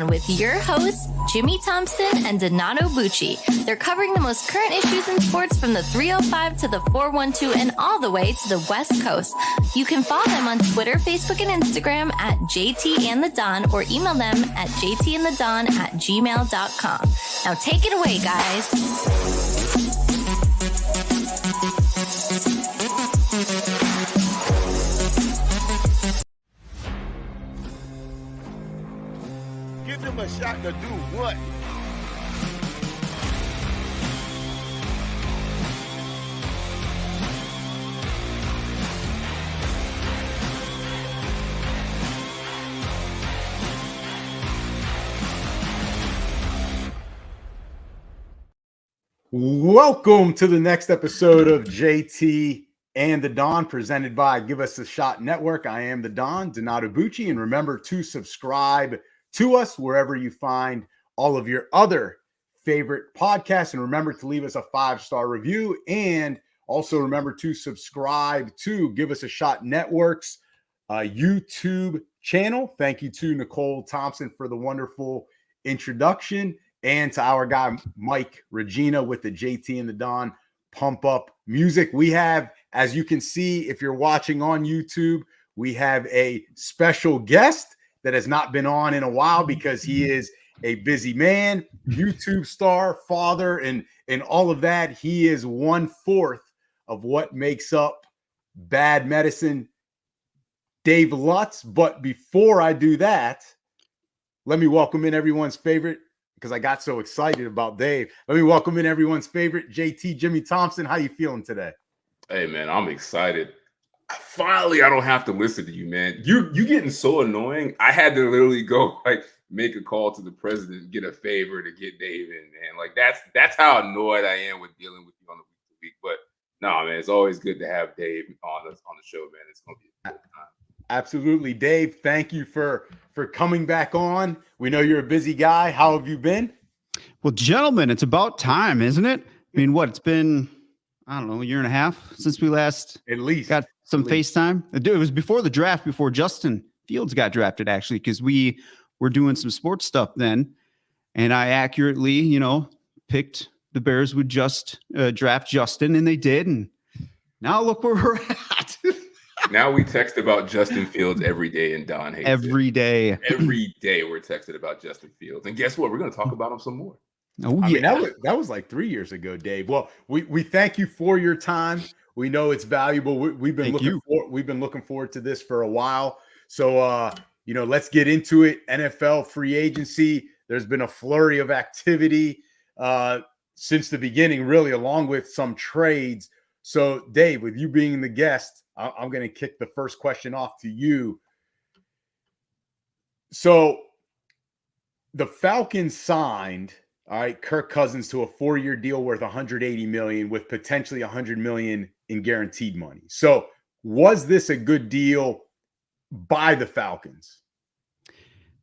Don with your hosts, Jimmy Thompson and Donato Bucci. They're covering the most current issues in sports from the 305 to the 412 and all the way to the West Coast. You can follow them on Twitter, Facebook, and Instagram at JT and the Don, or email them at jtandthedon@gmail.com. Now take it away, guys. Give them a shot to do what? Welcome to the next episode of JT and the Don, presented by Give Us a Shot Network. I am the Don, Donato Bucci, and remember to subscribe to us wherever you find all of your other favorite podcasts. And remember to leave us a 5-star review. And also remember to subscribe to Give Us a Shot Network's YouTube channel. Thank you to Nicole Thompson for the wonderful introduction, and to our guy Mike Regina with the JT and the Don pump up music. We have, as you can see, if you're watching on YouTube, we have a special guest that has not been on in a while because he is a busy man, YouTube star, father, and all of that. He is 1/4 of what makes up Bad Medicine, Dave Lutz. But before I do that, let me welcome in everyone's favorite, because I got so excited about Dave. Let me welcome in everyone's favorite, JT, Jimmy Thompson. How you feeling today? Hey, man, I'm excited. Finally, I don't have to listen to you, man. You getting so annoying. I had to literally go make a call to the president and get a favor to get Dave in, man. That's how annoyed I am with dealing with you on a week-to-week. But no, man, it's always good to have Dave on the show, man. It's gonna be a good time. Absolutely, Dave. Thank you for coming back on. We know you're a busy guy. How have you been? Well, gentlemen, it's about time, isn't it? I mean, it's been, I don't know, a year and a half since we last at least got some FaceTime. It was before the draft, before Justin Fields got drafted, actually, because we were doing some sports stuff then. And I accurately, picked the Bears would just draft Justin, and they did. And now look where we're at. Now we text about Justin Fields every day, and Don hates every day. Every day we're texted about Justin Fields. And guess what? We're going to talk about him some more. Oh, I yeah. mean, that was like 3 years ago, Dave. Well, we thank you for your time. We know it's valuable. We've been looking forward to this for a while. So, let's get into it. NFL free agency. There's been a flurry of activity since the beginning, really, along with some trades. So, Dave, with you being the guest, I'm going to kick the first question off to you. So, the Falcons signed, Kirk Cousins to a 4-year deal worth $180 million with potentially $100 million in guaranteed money. So, was this a good deal by the Falcons?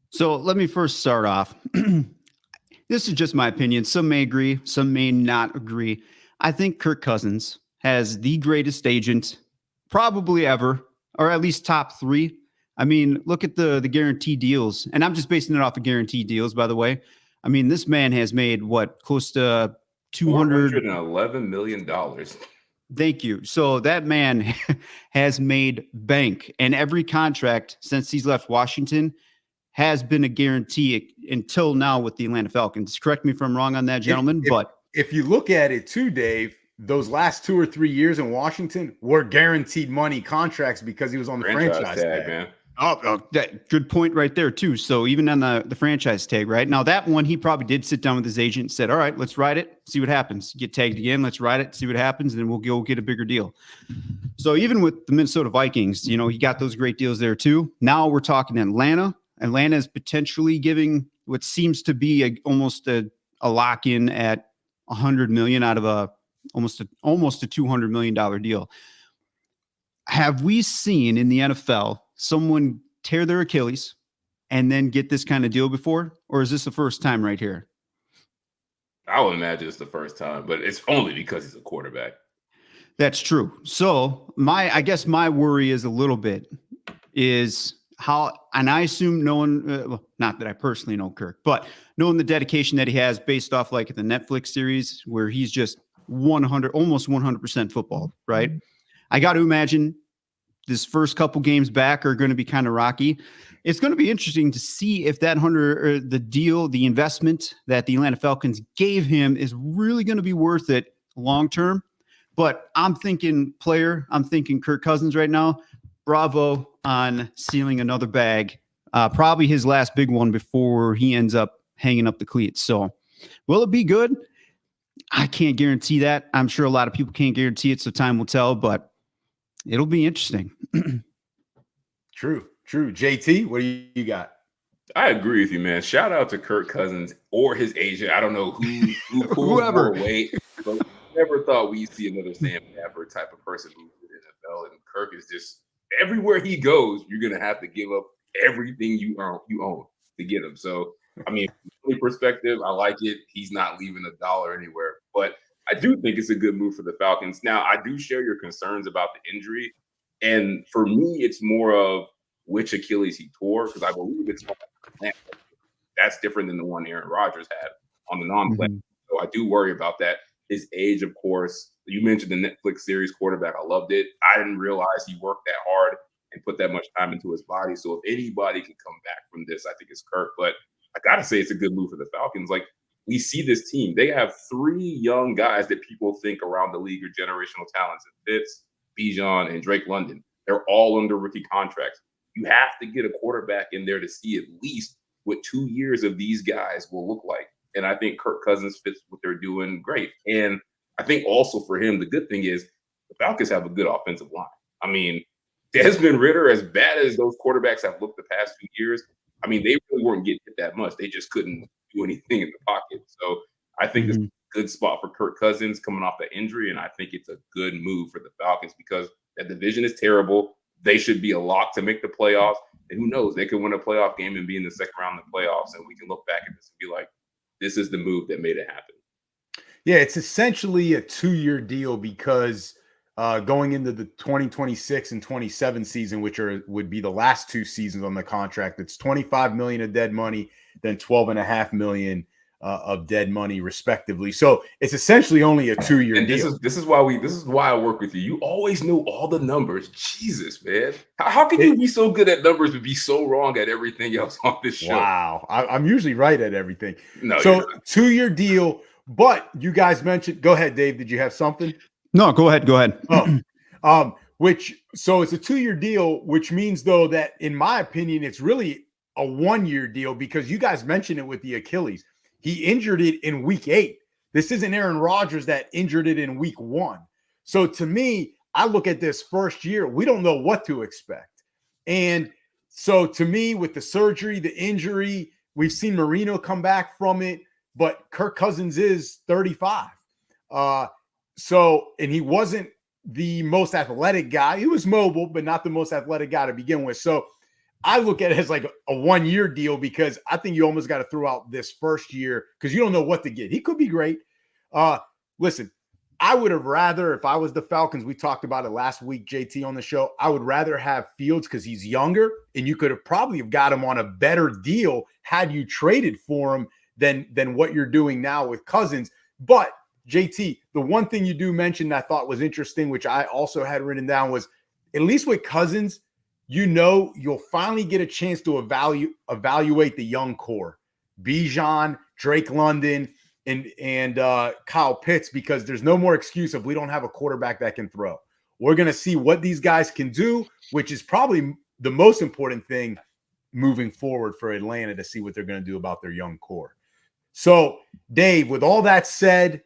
So, let me first start off. This is just my opinion. Some may agree, some may not agree. I think Kirk Cousins has the greatest agent probably ever, or at least top 3. I mean, look at the guarantee deals. And I'm just basing it off of guarantee deals, by the way. I mean, this man has made close to $211 million. Thank you. So that man has made bank, and every contract since he's left Washington has been a guarantee until now with the Atlanta Falcons. Correct me if I'm wrong on that, gentlemen. But if you look at it too, Dave, those last 2 or 3 years in Washington were guaranteed money contracts because he was on the franchise tag, man. Oh, that good point right there too. So even on the franchise tag, right? Now that one, he probably did sit down with his agent and said, all right, let's ride it, see what happens. Get tagged again, let's ride it, see what happens, and then we'll go get a bigger deal. So even with the Minnesota Vikings, he got those great deals there too. Now we're talking Atlanta. Atlanta is potentially giving what seems to be almost a lock-in at $100 million out of almost a $200 million deal. Have we seen in the NFL someone tear their Achilles and then get this kind of deal before? Or is this the first time right here? I would imagine it's the first time, but it's only because he's a quarterback. That's true. So I guess my worry is a little bit is and I assume knowing, not that I personally know Kirk, but knowing the dedication that he has based off like the Netflix series where he's just almost 100% football, right? I got to imagine this first couple games back are going to be kind of rocky. It's going to be interesting to see if that the investment that the Atlanta Falcons gave him is really going to be worth it long-term. But I'm thinking Kirk Cousins right now. Bravo on sealing another bag. Probably his last big one before he ends up hanging up the cleats. So will it be good? I can't guarantee that. I'm sure a lot of people can't guarantee it, so time will tell, but it'll be interesting. True. JT, what do you got? I agree with you, man. Shout out to Kirk Cousins or his agent. I don't know who pulls more weight, but we never thought we'd see another Sam Bradford type of person move to the NFL. And Kirk is just everywhere he goes, you're gonna have to give up everything you own to get him. So, I mean, from my perspective, I like it. He's not leaving a dollar anywhere, but I do think it's a good move for the Falcons. Now, I do share your concerns about the injury, and for me, it's more of which Achilles he tore, because I believe it's that's different than the one Aaron Rodgers had on the non-play. So I do worry about that. His age, of course. You mentioned the Netflix series Quarterback. I loved it. I didn't realize he worked that hard and put that much time into his body. So if anybody can come back from this, I think it's Kirk. But I got to say it's a good move for the Falcons. Like, we see this team. They have 3 young guys that people think around the league are generational talents. Fitz, Bijan, and Drake London. They're all under rookie contracts. You have to get a quarterback in there to see at least what 2 years of these guys will look like. And I think Kirk Cousins fits what they're doing great. And I think also for him, the good thing is the Falcons have a good offensive line. I mean, Desmond Ridder, as bad as those quarterbacks have looked the past few years, I mean, they really weren't getting hit that much. They just couldn't do anything in the pocket. So I think it's a good spot for Kirk Cousins coming off the injury. And I think it's a good move for the Falcons because that division is terrible. They should be a lock to make the playoffs. And who knows, they could win a playoff game and be in the second round of the playoffs. And we can look back at this and be like, this is the move that made it happen. Yeah, it's essentially a 2-year deal because going into the 2026 and 27 season, which would be the last 2 seasons on the contract, it's $25 million of dead money, then $12.5 million of dead money, respectively. So it's essentially only a 2-year deal. This is why I work with you. You always know all the numbers. Jesus, man, how can you be so good at numbers but be so wrong at everything else on this show? Wow, I'm usually right at everything. No, so 2-year deal. But you guys mentioned, go ahead, Dave. Did you have something? No, go ahead. So it's a 2-year deal, which means though that in my opinion, it's really a 1-year deal because you guys mentioned it with the Achilles. He injured it in week 8. This isn't Aaron Rodgers that injured it in week 1. So to me, I look at this first year, we don't know what to expect. And so to me, with the surgery, the injury, we've seen Marino come back from it. But Kirk Cousins is 35. And he wasn't the most athletic guy. He was mobile, but not the most athletic guy to begin with. So I look at it as like a 1-year deal because I think you almost got to throw out this first year because you don't know what to get. He could be great. Listen, I would have rather, if I was the Falcons, we talked about it last week, JT, on the show, I would rather have Fields because he's younger and you could have probably got him on a better deal had you traded for him than what you're doing now with Cousins. But JT, the one thing you do mention I thought was interesting, which I also had written down, was at least with Cousins, you'll finally get a chance to evaluate the young core, Bijan, Drake London, and Kyle Pitts, because there's no more excuse if we don't have a quarterback that can throw. We're going to see what these guys can do, which is probably the most important thing moving forward for Atlanta to see what they're going to do about their young core. So, Dave, with all that said,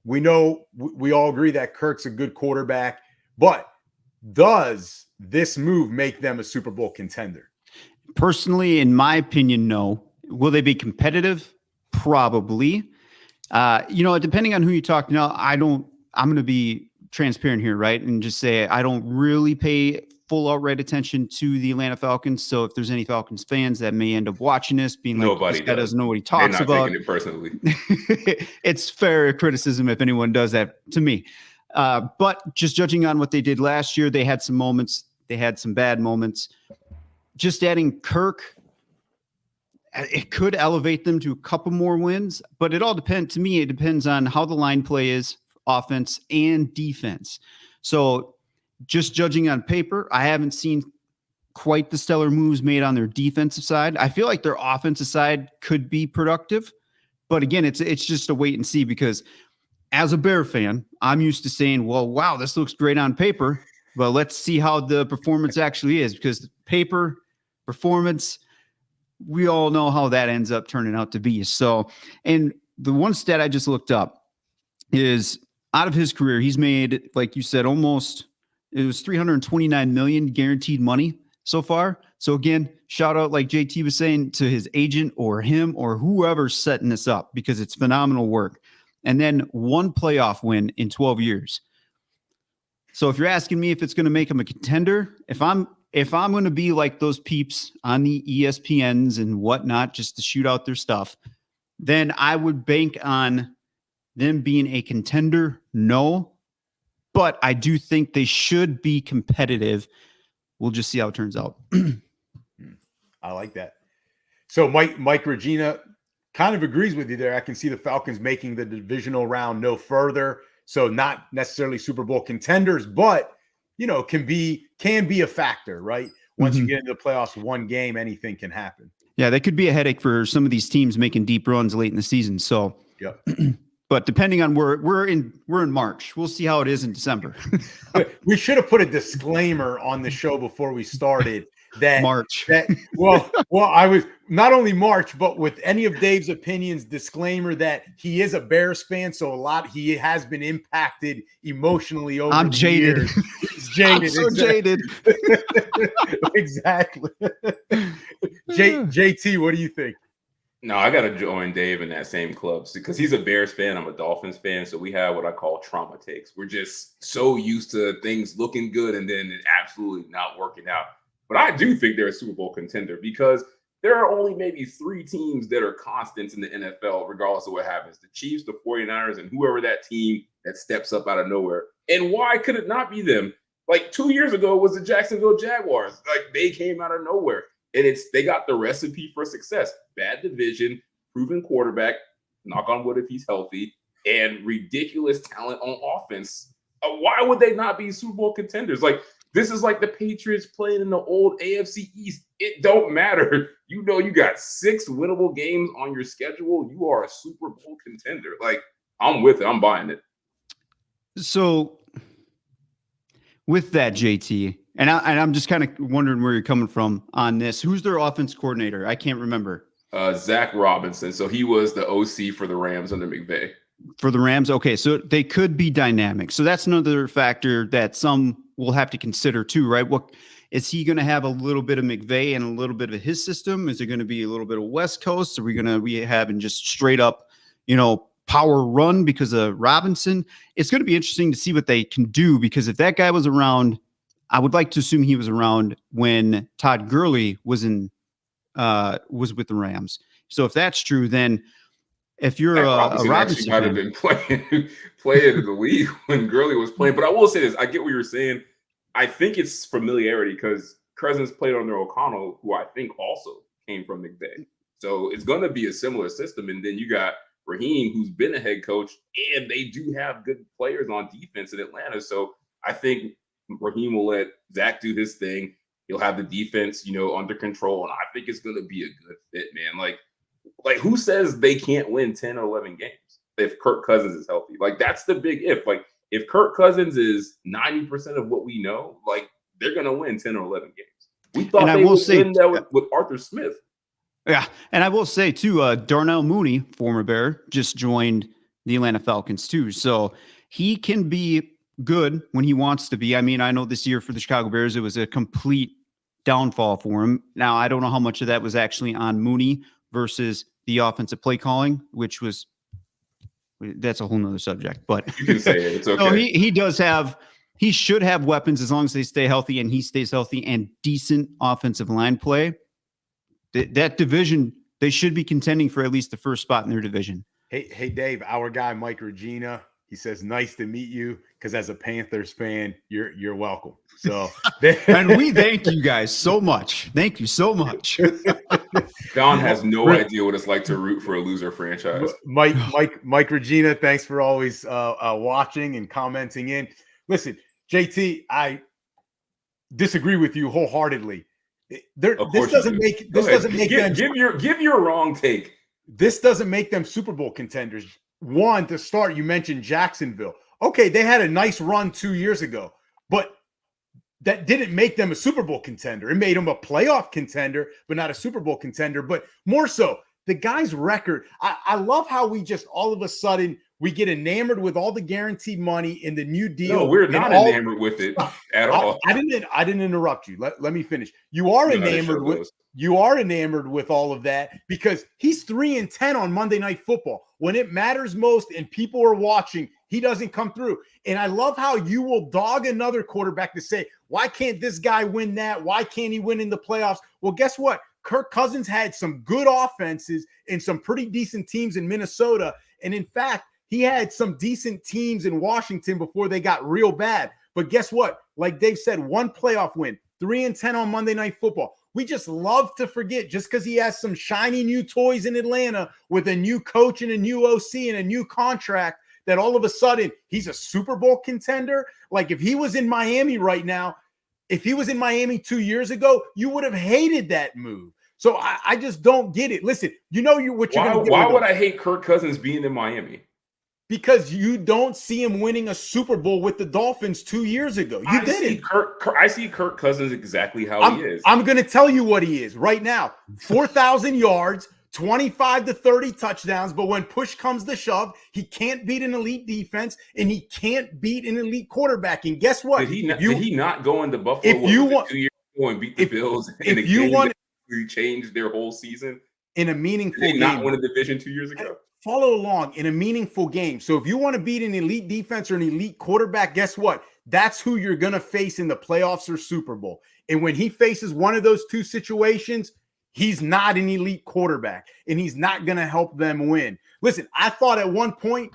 we know we all agree that Kirk's a good quarterback, but does this move make them a Super Bowl contender? Personally, in my opinion, no. Will they be competitive? Probably. Depending on who you talk to, I'm going to be transparent here, right? And just say I don't really pay full outright attention to the Atlanta Falcons. So if there's any Falcons fans that may end up watching this, being like, nobody doesn't know what he talks about. They're not taking it personally. It's fair criticism if anyone does that to me. But just judging on what they did last year, they had some moments. They had some bad moments. just adding Kirk, it could elevate them to a couple more wins, but it all depends. To me, it depends on how the line play is, offense and defense. So just judging on paper, I haven't seen quite the stellar moves made on their defensive side. I feel like their offensive side could be productive, but again, it's just a wait and see, because as a Bear fan, I'm used to saying, well, wow, this looks great on paper, but let's see how the performance actually is, because paper performance, we all know how that ends up turning out to be. So, and the one stat I just looked up is out of his career, he's made, like you said, almost, it was 329 million guaranteed money so far. So again, shout out, like JT was saying, to his agent or him or whoever's setting this up, because it's phenomenal work. And then one playoff win in 12 years. So if you're asking me if it's going to make him a contender, if I'm going to be like those peeps on the ESPNs and whatnot, just to shoot out their stuff, then I would bank on them being a contender. No, but I do think they should be competitive. We'll just see how it turns out. I like that. So Mike Regina kind of agrees with you there. I can see the Falcons making the divisional round no further. So not necessarily Super Bowl contenders, but can be a factor, right? Once you get into the playoffs, one game, anything can happen. Yeah, that could be a headache for some of these teams making deep runs late in the season. So, yep. But depending on where we're in March, we'll see how it is in December. We should have put a disclaimer on the show before we started that March. Well, I was not only March, but with any of Dave's opinions, disclaimer that he is a Bears fan, so he has been impacted emotionally over. I'm jaded. Years. He's jaded. I'm so jaded. Exactly. JT, what do you think? No, I got to join Dave in that same club because he's a Bears fan. I'm a Dolphins fan. So we have what I call trauma takes. We're just so used to things looking good and then it absolutely not working out. But I do think they're a Super Bowl contender because there are only maybe 3 teams that are constants in the NFL, regardless of what happens. The Chiefs, the 49ers, and whoever that team that steps up out of nowhere. And why could it not be them? Like 2 years ago, it was the Jacksonville Jaguars. Like they came out of nowhere. And they got the recipe for success. Bad division, proven quarterback, knock on wood if he's healthy, and ridiculous talent on offense. Why would they not be Super Bowl contenders? Like, this is like the Patriots playing in the old AFC East. It don't matter. You got 6 winnable games on your schedule. You are a Super Bowl contender. Like, I'm with it. I'm buying it. So, with that, JT, and I'm just kind of wondering where you're coming from on this. Who's their offense coordinator? I can't remember. Zach Robinson. So he was the OC for the Rams under McVay. For the Rams, okay. So they could be dynamic. So that's another factor that some will have to consider too, right? What is he going to have a little bit of McVay and a little bit of his system? Is it going to be a little bit of West Coast? Are we going to be having just straight up, power run because of Robinson? It's going to be interesting to see what they can do, because if that guy was around, I would like to assume he was around when Todd Gurley was with the Rams. So if that's true, then if you're a Robinson might have been playing in the league when Gurley was playing. But I will say this: I get what you're saying. I think it's familiarity because Cousins played under O'Connell, who I think also came from McVay. So it's going to be a similar system. And then you got Raheem, who's been a head coach, and they do have good players on defense in Atlanta. So I think Raheem will let Zach do his thing. He'll have the defense, under control. And I think it's going to be a good fit, man. Like who says they can't win 10 or 11 games if Kirk Cousins is healthy? Like, that's the big if. Like, if Kirk Cousins is 90% of what we know, like, they're going to win 10 or 11 games. We thought they would win that with Arthur Smith. Yeah, and I will say, too, Darnell Mooney, former Bear, just joined the Atlanta Falcons, too. So he can be good when he wants to be. I mean, I know this year for the Chicago Bears, it was a complete downfall for him. Now, I don't know how much of that was actually on Mooney versus the offensive play calling, which was that's a whole nother subject. But you can say it. It's okay. So he should have weapons as long as they stay healthy and he stays healthy, and decent offensive line play. That division, they should be contending for at least the first spot in their division. Hey, Dave, our guy Mike Regina, He says, "Nice to meet you." Because as a Panthers fan, you're welcome. So, and we thank you guys so much. Thank you so much. Don has no idea what it's like to root for a loser franchise. Mike Regina, thanks for always watching and commenting in. Listen, JT, I disagree with you wholeheartedly. This doesn't make them give your wrong take. This doesn't make them Super Bowl contenders. One, to start, you mentioned Jacksonville. Okay, they had a nice run 2 years ago, but that didn't make them a Super Bowl contender. It made them a playoff contender, but not a Super Bowl contender. But more so, the guy's record. I love how we just all of a sudden we get enamored with all the guaranteed money in the new deal. No, we're not enamored with it at all. I didn't interrupt you. Let me finish. You are enamored with all of that because he's 3-10 on Monday Night Football. When it matters most and people are watching, he doesn't come through. And I love how you will dog another quarterback to say, why can't this guy win that? Why can't he win in the playoffs? Well, guess what? Kirk Cousins had some good offenses and some pretty decent teams in Minnesota. And in fact, he had some decent teams in Washington before they got real bad. But guess what? Like Dave said, one playoff win, 3-10 on Monday Night Football. We just love to forget just because he has some shiny new toys in Atlanta with a new coach and a new OC and a new contract that all of a sudden he's a Super Bowl contender. Like if he was in Miami right now, if he was in Miami 2 years ago, you would have hated that move. So I just don't get it. Listen, you know what you're going to get. Why would I hate Kirk Cousins being in Miami? Because you don't see him winning a Super Bowl with the Dolphins 2 years ago. You didn't. I see Kirk Cousins exactly how he is. I'm going to tell you what he is right now. 4,000 yards, 25 to 30 touchdowns. But when push comes to shove, he can't beat an elite defense and he can't beat an elite quarterback. And guess what? Did he not go into Buffalo 2 years ago and beat the Bills in a game that changed their whole season? In a meaningful game. Did they not win a division 2 years ago? Follow along in a meaningful game. So if you want to beat an elite defense or an elite quarterback, guess what? That's who you're going to face in the playoffs or Super Bowl. And when he faces one of those two situations, he's not an elite quarterback and he's not going to help them win. Listen, I thought at one point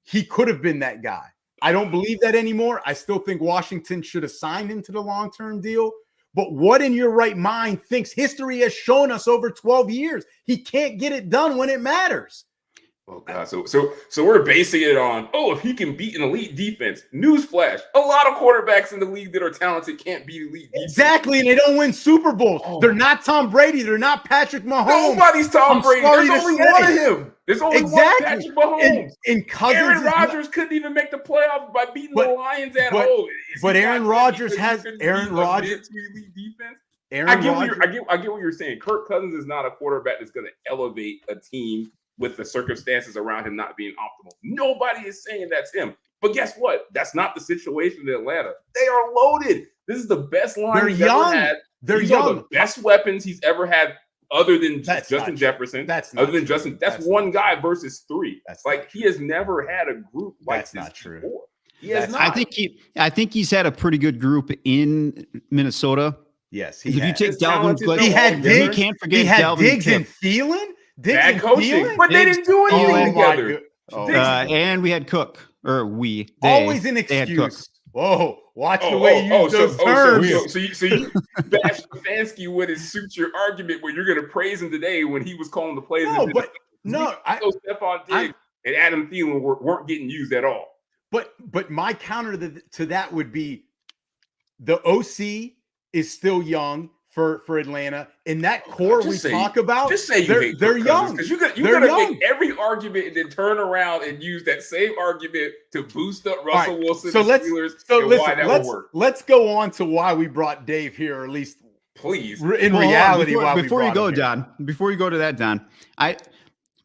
he could have been that guy. I don't believe that anymore. I still think Washington should have signed him to the long-term deal. But what in your right mind thinks history has shown us over 12 years? He can't get it done when it matters. Oh God! So we're basing it on, if he can beat an elite defense. Newsflash: a lot of quarterbacks in the league that are talented can't beat elite defense. Exactly, and they don't win Super Bowls. They're not Tom Brady. They're not Patrick Mahomes. Nobody's Tom Brady. There's only one of him. There's only one Patrick Mahomes. And Cousins Aaron Rodgers couldn't even make the playoffs by beating the Lions at home. But Aaron Rodgers has Aaron Rodgers. I get what you're saying. Kirk Cousins is not a quarterback that's going to elevate a team with the circumstances around him not being optimal. Nobody is saying that's him. But guess what? That's not the situation in Atlanta. They are loaded. This is the best line he's ever had. These are the best weapons he's ever had other than Justin Jefferson. That's one guy versus three. He has never had a group like this not true. Before. He has not. I think he's had a pretty good group in Minnesota. Yes, if you take Dalvin, he had Diggs. Can't forget he had Dalvin Diggs and Thielen. Bad coaching, but they didn't do anything together. And we had Cook, always an excuse. Whoa, watch the way you use those terms. So you bash Stefanski with his suture argument where you're going to praise him today when he was calling the plays. Stephon Diggs and Adam Thielen weren't getting used at all. But my counter to that would be the OC is still young for Atlanta. In that core talk about, just say they're young. Because you're gonna make every argument and then turn around and use that same argument to boost up Russell Wilson. So let's go on to why we brought Dave here, or at least please. Before you go to that, Don,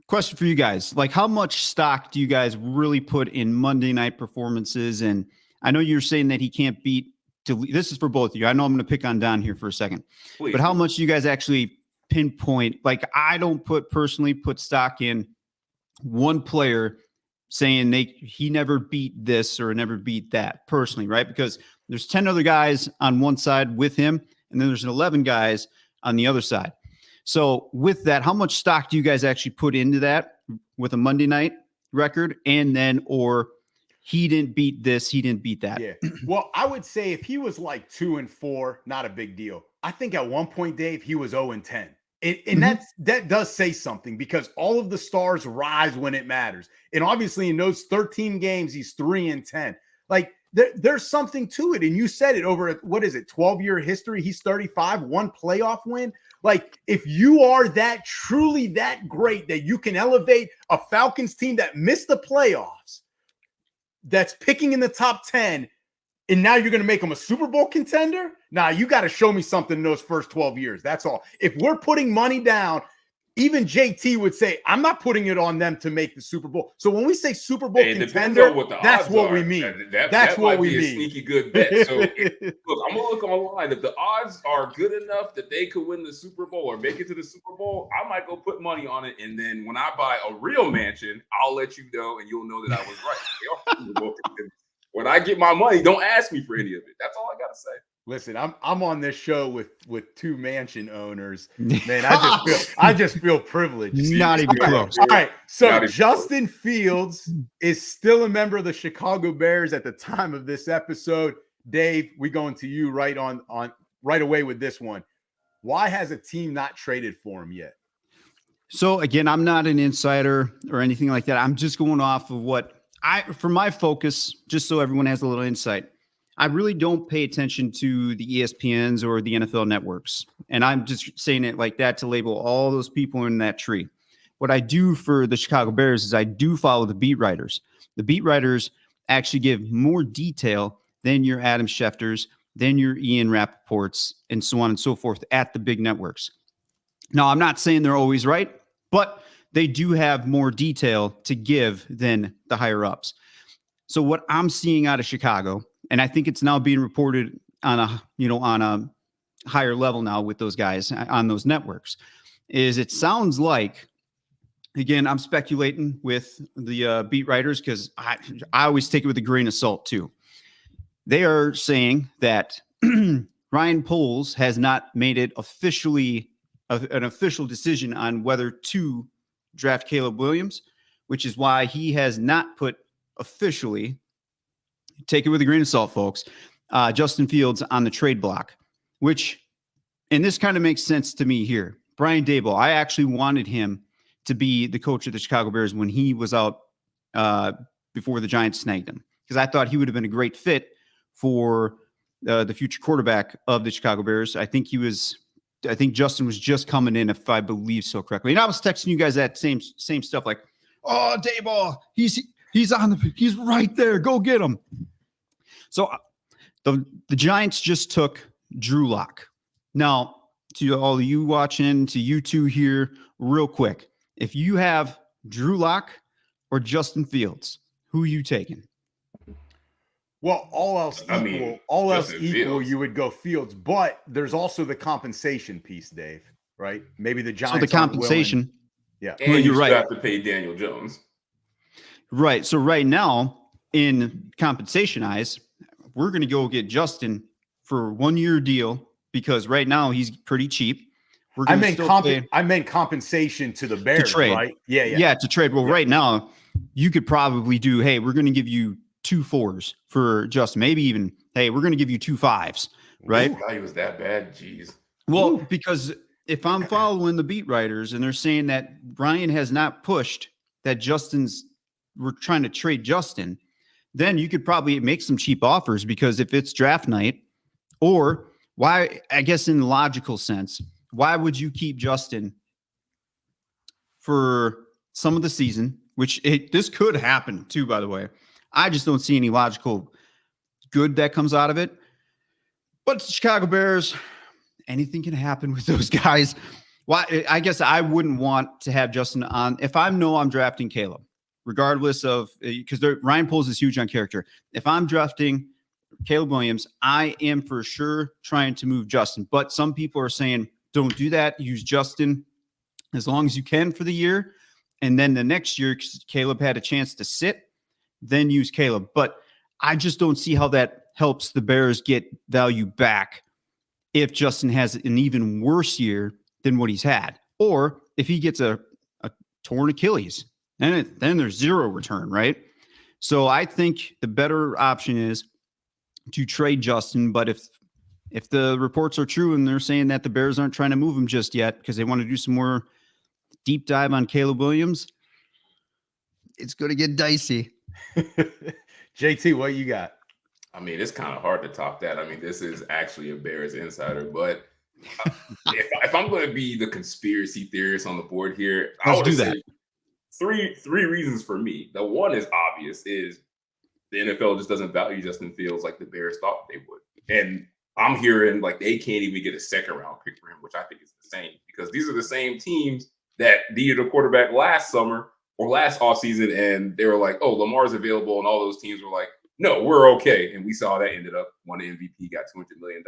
question for you guys: how much stock do you guys really put in Monday night performances? And I know you're saying that he can't beat. This is for both of you. I know I'm going to pick on Don here for a second, but how much do you guys actually pinpoint? I don't personally put stock in one player saying he never beat this or never beat that personally, right? Because there's 10 other guys on one side with him, and then there's 11 guys on the other side. So with that, how much stock do you guys actually put into that with a Monday night record, and then or he didn't beat this, he didn't beat that. Yeah. Well, I would say if he was like 2-4, not a big deal. I think at one point, Dave, he was 0-10. And that does say something, because all of the stars rise when it matters. And obviously in those 13 games, he's 3-10. Like there's something to it. And you said it, over, what is it, 12-year history, he's 35, one playoff win. Like, if you are that truly that great that you can elevate a Falcons team that missed the playoffs, that's picking in the top 10, and now you're going to make them a Super Bowl contender? Nah, you got to show me something in those first 12 years. That's all. If we're putting money down, even JT would say, I'm not putting it on them to make the Super Bowl. So when we say Super Bowl contender, that's what we mean. That's what we mean. Sneaky good bet. So, look, I'm going to look online. If the odds are good enough that they could win the Super Bowl or make it to the Super Bowl, I might go put money on it. And then when I buy a real mansion, I'll let you know, and you'll know that I was right. Super Bowl contenders. When I get my money, don't ask me for any of it. That's all I got to say. Listen, I'm on this show with two mansion owners. Man, I just feel privileged. Not even close. All right. So Justin Fields is still a member of the Chicago Bears at the time of this episode. Dave, we going to you right away with this one. Why has a team not traded for him yet? So again, I'm not an insider or anything like that. I'm just going off of what for my focus, just so everyone has a little insight. I really don't pay attention to the ESPNs or the NFL networks. And I'm just saying it like that to label all those people in that tree. What I do for the Chicago Bears is I do follow the beat writers. The beat writers actually give more detail than your Adam Schefters, than your Ian Rappaports, and so on and so forth at the big networks. Now, I'm not saying they're always right, but they do have more detail to give than the higher ups. So what I'm seeing out of Chicago, and I think it's now being reported on a higher level now with those guys on those networks, is it sounds like, again, I'm speculating with the beat writers because I always take it with a grain of salt too. They are saying that Ryan Poles has not made it officially an official decision on whether to draft Caleb Williams, which is why he has not put officially, take it with a grain of salt, folks, Justin Fields on the trade block, and this kind of makes sense to me here. Brian Daboll, I actually wanted him to be the coach of the Chicago Bears when he was out before the Giants snagged him, because I thought he would have been a great fit for the future quarterback of the Chicago Bears. I think Justin was just coming in, if I believe so correctly. And I was texting you guys that same stuff like, oh, Daboll, he's right there. Go get him. So the Giants just took Drew Lock. Now, to all of you watching, to you two here, real quick, if you have Drew Lock or Justin Fields, who are you taking? Well, all else equal, you would go Fields, but there's also the compensation piece, Dave, right? Maybe the Giants. So the compensation. Yeah. And you're right. You have to pay Daniel Jones. Right. So right now, in compensation eyes, we're going to go get Justin for a 1-year deal because right now he's pretty cheap. I meant compensation to the Bears, to trade. Right? Yeah. Yeah, to trade. Well, right now, you could probably do, hey, we're going to give you 2 4s for Justin. Maybe even, hey, we're going to give you 2 5s, right? He was that bad. Jeez. Well, because if I'm following the beat writers and they're saying that Brian has not pushed that we're trying to trade Justin, then you could probably make some cheap offers, because if it's draft night, or why, I guess in logical sense, why would you keep Justin for some of the season, which this could happen too, by the way. I just don't see any logical good that comes out of it. But it's the Chicago Bears, anything can happen with those guys. Why? I guess I wouldn't want to have Justin on if I'm drafting Caleb, regardless of, because Ryan Poles is huge on character. If I'm drafting Caleb Williams, I am for sure trying to move Justin. But some people are saying, don't do that. Use Justin as long as you can for the year. And then the next year, because Caleb had a chance to sit, then use Caleb. But I just don't see how that helps the Bears get value back if Justin has an even worse year than what he's had. Or if he gets a torn Achilles, then there's zero return, right? So I think the better option is to trade Justin. But if the reports are true and they're saying that the Bears aren't trying to move him just yet because they want to do some more deep dive on Caleb Williams, it's going to get dicey. JT, what you got? I mean, it's kind of hard to top that. I mean, this is actually a Bears insider, but if I'm going to be the conspiracy theorist on the board here, I would do that. Three reasons for me. The one is obvious: is the NFL just doesn't value Justin Fields like the Bears thought they would, and I'm hearing like they can't even get a second round pick for him, which I think is insane because these are the same teams that needed a quarterback last summer or last offseason, and they were like, "Oh, Lamar's available," and all those teams were like, "No, we're okay." And we saw that ended up won the MVP, got $200 million,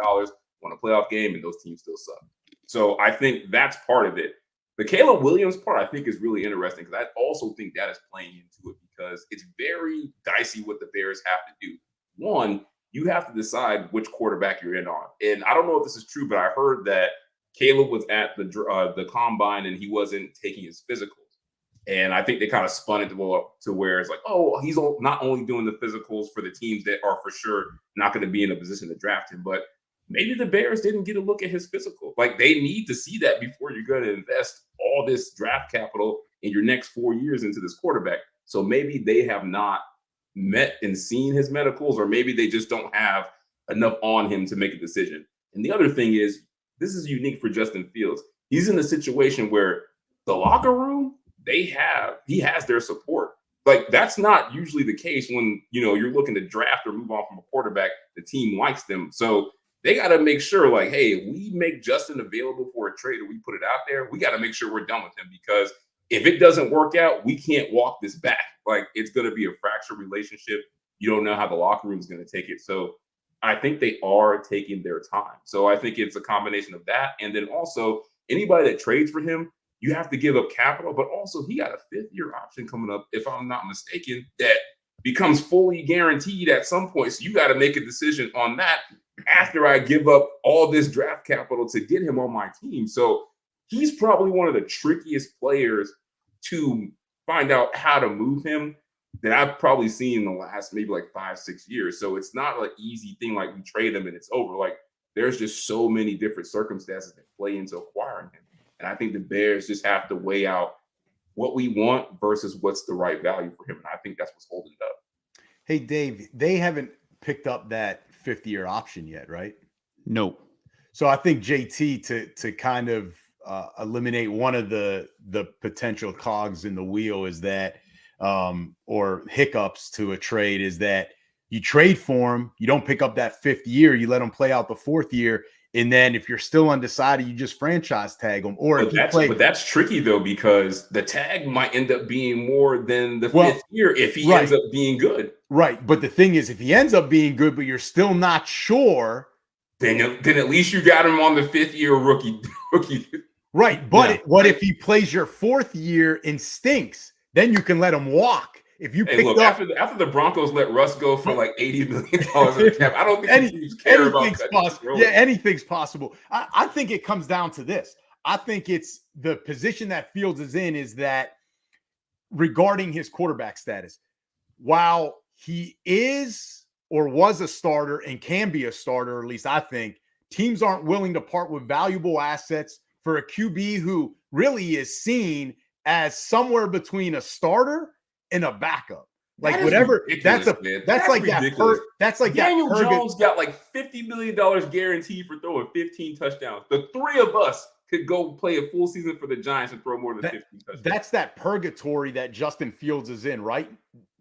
won a playoff game, and those teams still suck. So I think that's part of it. The Caleb Williams part, I think, is really interesting because I also think that is playing into it because it's very dicey what the Bears have to do. One, you have to decide which quarterback you're in on. And I don't know if this is true, but I heard that Caleb was at the combine and he wasn't taking his physicals. And I think they kind of spun it to where it's like, oh, he's not only doing the physicals for the teams that are for sure not going to be in a position to draft him, but maybe the Bears didn't get a look at his physical. Like they need to see that before you're going to invest all this draft capital in your next 4 years into this quarterback. So maybe they have not met and seen his medicals, or maybe they just don't have enough on him to make a decision. And the other thing is, this is unique for Justin Fields. He's in a situation where the locker room, he has their support. Like that's not usually the case when, you're looking to draft or move on from a quarterback, the team likes them. So they got to make sure like, hey, if we make Justin available for a trade or we put it out there, we got to make sure we're done with him because if it doesn't work out, we can't walk this back. Like it's going to be a fractured relationship. You don't know how the locker room is going to take it. So I think they are taking their time. So I think it's a combination of that. And then also anybody that trades for him, you have to give up capital, but also he got a 5th-year option coming up, if I'm not mistaken, that becomes fully guaranteed at some point. So you got to make a decision on that after I give up all this draft capital to get him on my team. So he's probably one of the trickiest players to find out how to move him that I've probably seen in the last maybe like 5-6 years. So it's not an easy thing like we trade him and it's over. Like there's just so many different circumstances that play into acquiring him. And I think the Bears just have to weigh out what we want versus what's the right value for him. And I think that's what's holding it up. Hey, Dave, they haven't picked up that 5th-year option yet, right? No. So I think JT to kind of eliminate one of the potential cogs in the wheel is that or hiccups to a trade is that you trade for him, you don't pick up that 5th year, you let him play out the 4th year, and then if you're still undecided, you just franchise tag him. Or but that's tricky though because the tag might end up being more than the 5th year if he ends up being good. Right, but the thing is, if he ends up being good, but you're still not sure, then at least you got him on the 5th year rookie. Right, but what if he plays your 4th year and stinks? Then you can let him walk. If you pick up after the Broncos let Russ go for like $80 million in the cap, I don't think teams care about possible. Yeah, anything's possible. I think it comes down to this. I think it's the position that Fields is in is that regarding his quarterback status, while he is or was a starter and can be a starter, or at least I think, teams aren't willing to part with valuable assets for a QB who really is seen as somewhere between a starter and a backup. Like whatever, that's like ridiculous. That's like Daniel Jones got like $50 million guaranteed for throwing 15 touchdowns. The 3 of us could go play a full season for the Giants and throw more than 15 touchdowns. That's that purgatory that Justin Fields is in, right?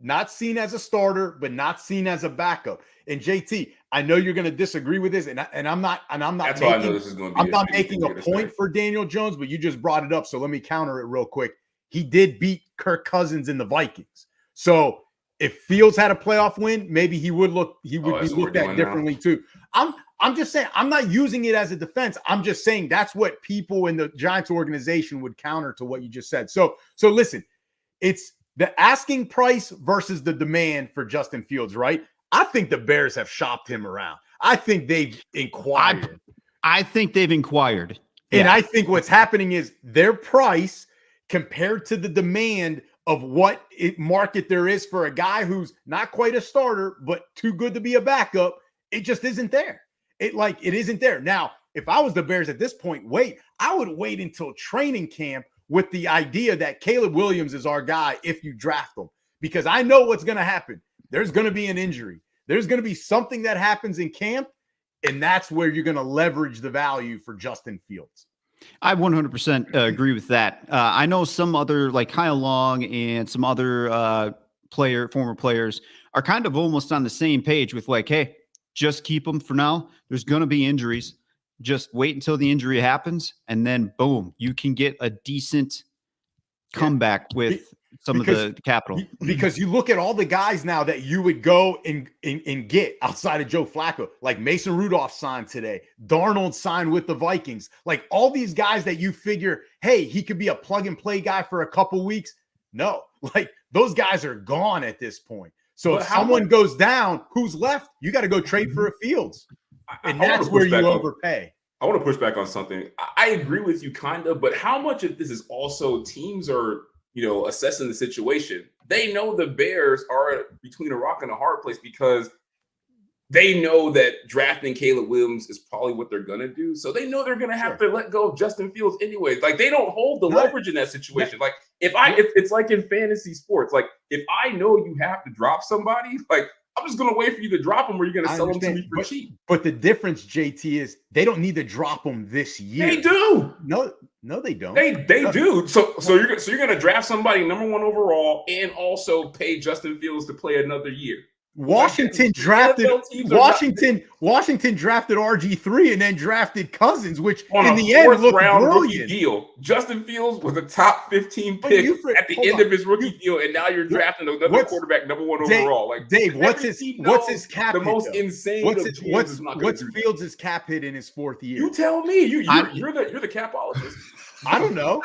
Not seen as a starter, but not seen as a backup. And JT, I know you're going to disagree with this, and I'm not. That's why I know this is going to be. I'm not making a point for Daniel Jones, but you just brought it up, so let me counter it real quick. He did beat Kirk Cousins in the Vikings, so if Fields had a playoff win, maybe he would be looked at differently too. I'm just saying, I'm not using it as a defense. I'm just saying that's what people in the Giants organization would counter to what you just said. So listen, it's the asking price versus the demand for Justin Fields, right? I think the Bears have shopped him around. I think they've inquired. I think they've inquired. And I think what's happening is their price compared to the demand of what market there is for a guy who's not quite a starter, but too good to be a backup, it just isn't there. It isn't there. Now, if I was the Bears at this point, I would wait until training camp with the idea that Caleb Williams is our guy if you draft him, because I know what's going to happen. There's going to be an injury. There's going to be something that happens in camp, and that's where you're going to leverage the value for Justin Fields. I 100% agree with that. I know some other, like Kyle Long and some other former players are kind of almost on the same page with like, hey, just keep them for now. There's going to be injuries. Just wait until the injury happens, and then boom, you can get a decent comeback with some of the capital. Because you look at all the guys now that you would go and get outside of Joe Flacco, like Mason Rudolph signed today, Darnold signed with the Vikings, like all these guys that you figure, hey, he could be a plug and play guy for a couple weeks. No, like those guys are gone at this point. So if someone goes down, who's left? You got to go trade for a Fields. And that's where you overpay. I want to push back on something. I agree with you kind of, but how much of this is also teams are, assessing the situation? They know the Bears are between a rock and a hard place because they know that drafting Caleb Williams is probably what they're going to do. So they know they're going to have to let go of Justin Fields anyway. Like they don't hold the leverage in that situation. Like if it's like in fantasy sports, like if I know you have to drop somebody, like I'm just going to wait for you to drop them or you're going to sell them to me for cheap. But the difference, JT, is they don't need to drop them this year. They do. No, they don't. They do. So you're going to draft somebody number 1 overall and also pay Justin Fields to play another year. Washington drafted RG3 and then drafted Cousins, which in the end looked brilliant. Deal. Justin Fields was a top 15 pick at the end of his rookie deal, and now you're drafting another quarterback number 1 overall. Like Dave, what's his cap hit? The most insane. What's Fields' cap hit in his 4th year? You tell me. You're the capologist. I don't know.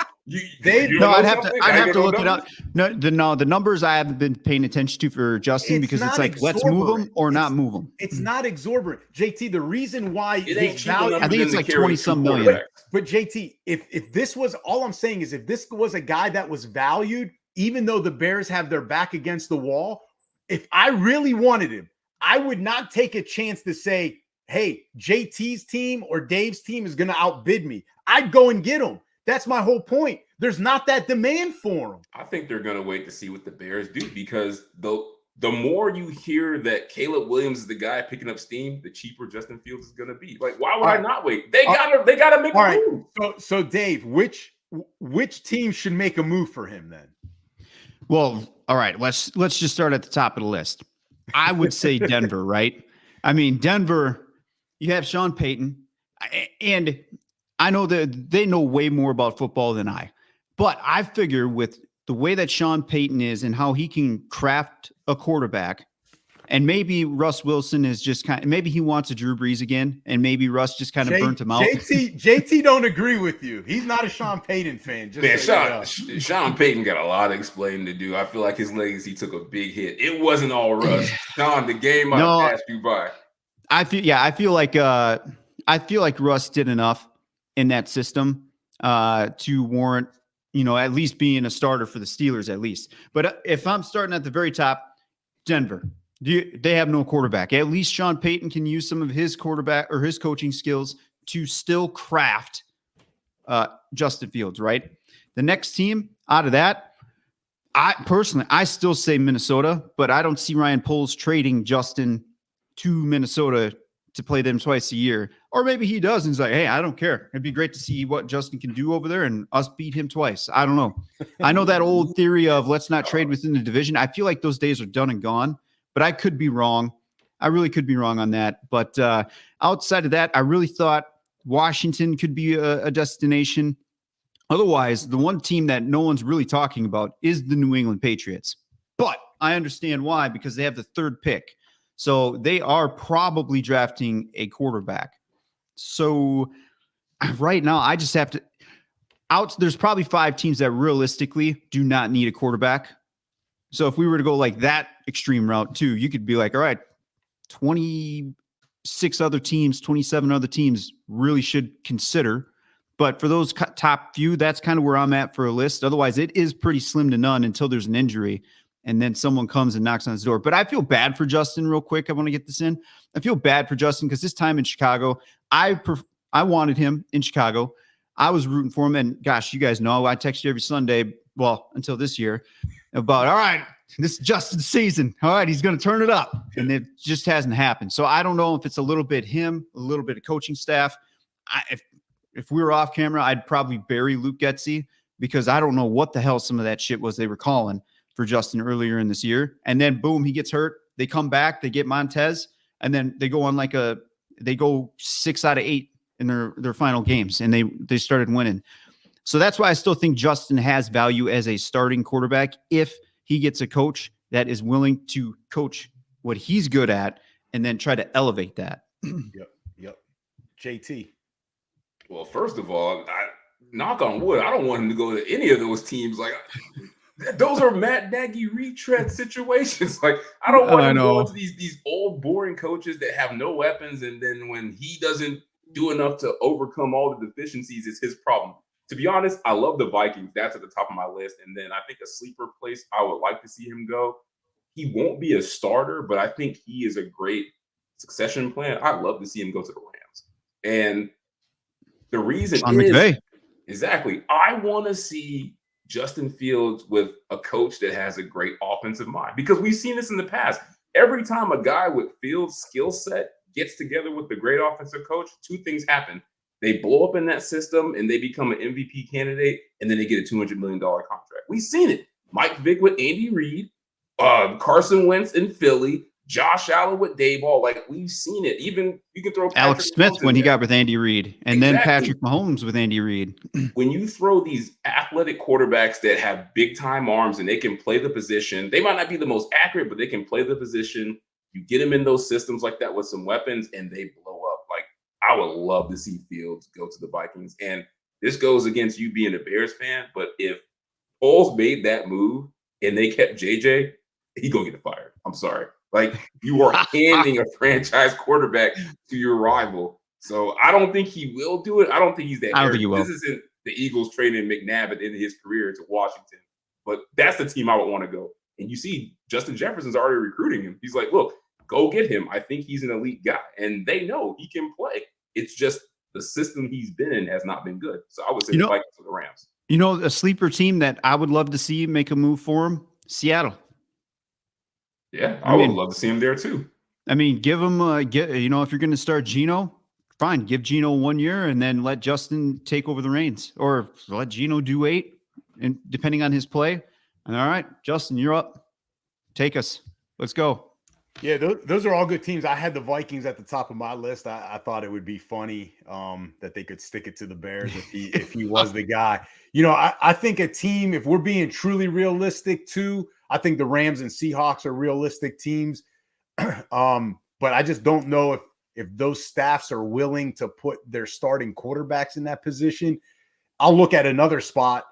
I'd have to look it up. No, the numbers I haven't been paying attention to for Justin because it's like let's move them or not move them. It's not exorbitant, JT. The reason why I think it's like 20-some million. But JT, if this was all I'm saying is if this was a guy that was valued, even though the Bears have their back against the wall, if I really wanted him, I would not take a chance to say, hey, JT's team or Dave's team is going to outbid me. I'd go and get him. That's my whole point. There's not that demand for him. I think they're going to wait to see what the Bears do because the more you hear that Caleb Williams is the guy picking up steam, the cheaper Justin Fields is going to be. Like, why would I not wait? They gotta make a move. So Dave, which team should make a move for him then? Well, all right. Let's just start at the top of the list. I would say Denver, right? I mean, Denver. You have Sean Payton, and I know that they know way more about football than I, but I figure with the way that Sean Payton is and how he can craft a quarterback, and maybe Russ Wilson is just maybe he wants a Drew Brees again, and maybe Russ just kind of burnt him out. JT don't agree with you. He's not a Sean Payton fan. Sean Payton got a lot of explaining to do. I feel like his legacy took a big hit. It wasn't all Russ. Sean, the game passed you by. I feel like Russ did enough in that system to warrant, at least being a starter for the Steelers at least. But if I'm starting at the very top, Denver, they have no quarterback. At least Sean Payton can use some of his quarterback or his coaching skills to still craft Justin Fields, right? The next team out of that, I still say Minnesota, but I don't see Ryan Poles trading Justin to Minnesota to play them twice a year. Or maybe he does and he's like, hey, I don't care. It'd be great to see what Justin can do over there and us beat him twice. I don't know. I know that old theory of let's not trade within the division. I feel like those days are done and gone, but I could be wrong. I really could be wrong on that. But outside of that, I really thought Washington could be a destination. Otherwise, the one team that no one's really talking about is the New England Patriots. But I understand why, because they have the 3rd pick. So they are probably drafting a quarterback. So right now, I just have to there's probably 5 teams that realistically do not need a quarterback. So if we were to go like that extreme route too, you could be like, all right, 26 other teams, 27 other teams really should consider But for those top few, that's kind of where I'm at for a list. Otherwise, it is pretty slim to none until there's an injury and then someone comes and knocks on his door. But I feel bad for Justin real quick. I want to get this in. I feel bad for Justin because this time in Chicago, I wanted him in Chicago. I was rooting for him. And gosh, you guys know I text you every Sunday, well, until this year, about, all right, this is Justin's season. All right, he's going to turn it up. And it just hasn't happened. So I don't know if it's a little bit him, a little bit of coaching staff. If we were off camera, I'd probably bury Luke Getsy because I don't know what the hell some of that shit was they were calling for Justin earlier in this year. And then boom, he gets hurt. They come back, they get Montez, and then they go on they go 6 out of 8 in their final games, and they started winning. So that's why I still think Justin has value as a starting quarterback if he gets a coach that is willing to coach what he's good at and then try to elevate that. Yep. JT. Well, first of all, knock on wood, I don't want him to go to any of those teams. Like, those are Matt Nagy retread situations. Like, I don't want him to go to these old, boring coaches that have no weapons, and then when he doesn't do enough to overcome all the deficiencies, it's his problem. To be honest, I love the Vikings. That's at the top of my list. And then I think a sleeper place I would like to see him go. He won't be a starter, but I think he is a great succession plan. I'd love to see him go to the Rams. And the reason is exactly, I want to see Justin Fields with a coach that has a great offensive mind, because we've seen this in the past. Every time a guy with Fields' skill set gets together with the great offensive coach, two things happen. They blow up in that system and they become an MVP candidate, and then they get a $200 million contract. We've seen it. Mike Vick with Andy Reid, Carson Wentz in Philly, Josh Allen with Dayball. Like, we've seen it. Even you can throw Patrick Alex Smith Mahomes when he got with Andy Reid, and then Patrick Mahomes with Andy Reid. When you throw these athletic quarterbacks that have big time arms and they can play the position, they might not be the most accurate, but they can play the position. You get them in those systems like that with some weapons, and they blow up. Like, I would love to see Fields go to the Vikings. And this goes against you being a Bears fan, but if Foles made that move and they kept JJ, he gonna get fired. I'm sorry. Like, you are handing a franchise quarterback to your rival. So I don't think he will do it. I don't think he's that. I don't think he will. This isn't the Eagles trading McNabb at the end of his career to Washington. But that's the team I would want to go. And you see Justin Jefferson's already recruiting him. He's like, look, go get him. I think he's an elite guy. And they know he can play. It's just the system he's been in has not been good. So I would say the Vikings or the Rams. You know, a sleeper team that I would love to see make a move for him, Seattle. Yeah, I would love to see him there too. I mean, give him, if you're going to start Geno, fine, give Geno 1 year and then let Justin take over the reins, or let Geno do 8, and depending on his play. And all right, Justin, you're up. Take us. Let's go. Yeah, those are all good teams. I had the Vikings at the top of my list. I thought it would be funny that they could stick it to the Bears if he was the guy. You know, I think a team, if we're being truly realistic too, I think the Rams and Seahawks are realistic teams. But I just don't know if those staffs are willing to put their starting quarterbacks in that position. I'll look at another spot.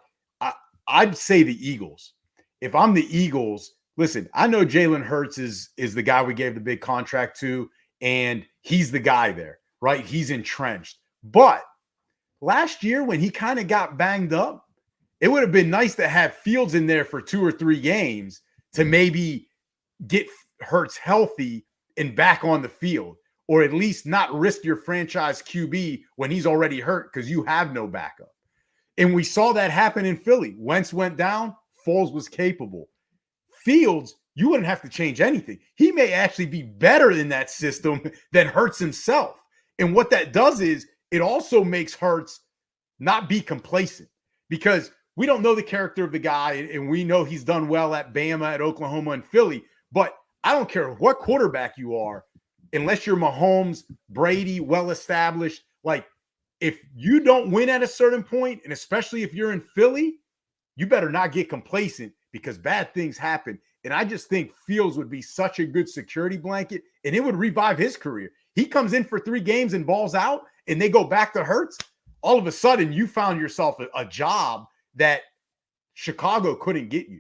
I'd say the Eagles. If I'm the Eagles, listen, I know Jalen Hurts is the guy we gave the big contract to, and he's the guy there, right? He's entrenched. But last year when he kind of got banged up, it would have been nice to have Fields in there for 2 or 3 games to maybe get Hurts healthy and back on the field, or at least not risk your franchise QB when he's already hurt because you have no backup. And we saw that happen in Philly. Wentz went down, Foles was capable. Fields, you wouldn't have to change anything. He may actually be better in that system than Hurts himself. And what that does is it also makes Hurts not be complacent, because we don't know the character of the guy, and we know he's done well at Bama, at Oklahoma, and Philly. But I don't care what quarterback you are, unless you're Mahomes, Brady, well-established. Like, if you don't win at a certain point, and especially if you're in Philly, you better not get complacent, because bad things happen. And I just think Fields would be such a good security blanket, and it would revive his career. He comes in for 3 games and balls out, and they go back to Hurts. All of a sudden, you found yourself a job that Chicago couldn't get you.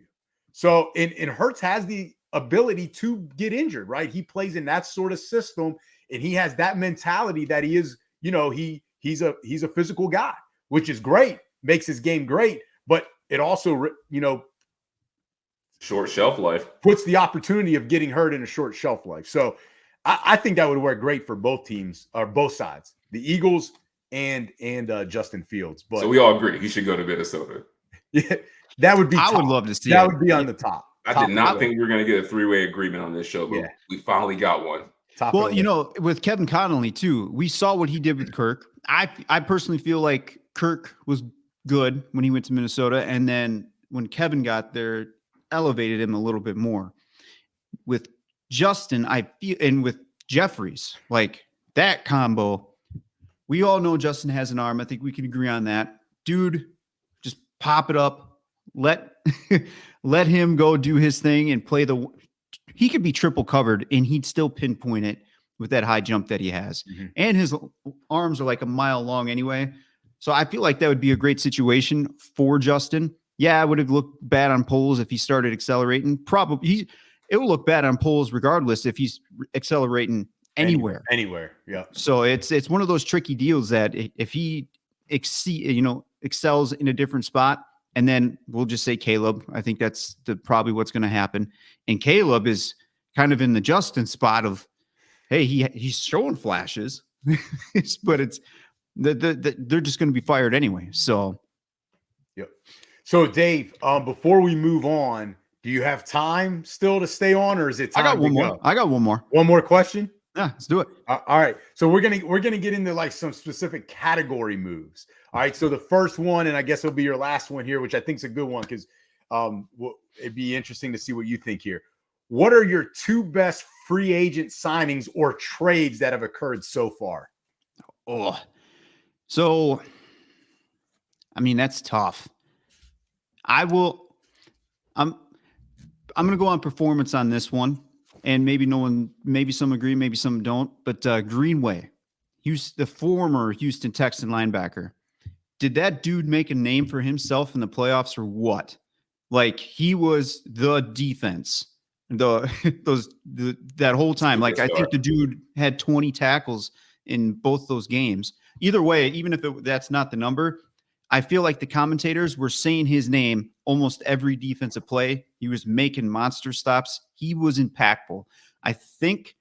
So, and Hurts has the ability to get injured, right? He plays in that sort of system, and he has that mentality that he is, he's a physical guy. which is great, makes his game great, but it also, short shelf life, puts the opportunity of getting hurt in a short shelf life. So I think that would work great for both teams, or both sides, the Eagles and Justin Fields. But so we all agree he should go to Minnesota. Yeah, that would be. I would love to see that. it. Would be on the top. I did not think we were going to get a three-way agreement on this show, but we finally got one. Well, with Kevin Connolly too, we saw what he did with Kirk. I personally feel like Kirk was good when he went to Minnesota, and then when Kevin got there, elevated him a little bit more. With Justin, I feel, and with Jeffries, like that combo, we all know Justin has an arm. I think we can agree on that. Dude, just pop it up. Let him go do his thing and play he could be triple covered and he'd still pinpoint it with that high jump that he has. Mm-hmm. And his arms are like a mile long anyway. So I feel like that would be a great situation for Justin. Yeah, it would have looked bad on poles if he started accelerating. Probably it will look bad on poles regardless if he's accelerating anywhere. Anywhere. Yeah. So it's one of those tricky deals that if he excels in a different spot, and then we'll just say Caleb. I think that's probably what's going to happen. And Caleb is kind of in the Justin spot of, hey, he's showing flashes, but it's they're just going to be fired anyway. So, yep. So Dave, before we move on, do you have time still to stay on, or is it time? I got one more. I got one more. One more question. Yeah, let's do it. All right. So we're gonna get into like some specific category moves. All right. So the first one, and I guess it'll be your last one here, which I think is a good one because it'd be interesting to see what you think here. What are your two best free agent signings or trades that have occurred so far? Oh, so I mean that's tough. I'm gonna go on performance on this one. And maybe some agree, maybe some don't. But Greenway, the former Houston Texan linebacker, did that dude make a name for himself in the playoffs or what? Like he was the defense, that whole time. Like I think the dude had 20 tackles in both those games. Either way, even if that's not the number, I feel like the commentators were saying his name almost every defensive play. He was making monster stops. He was impactful. I think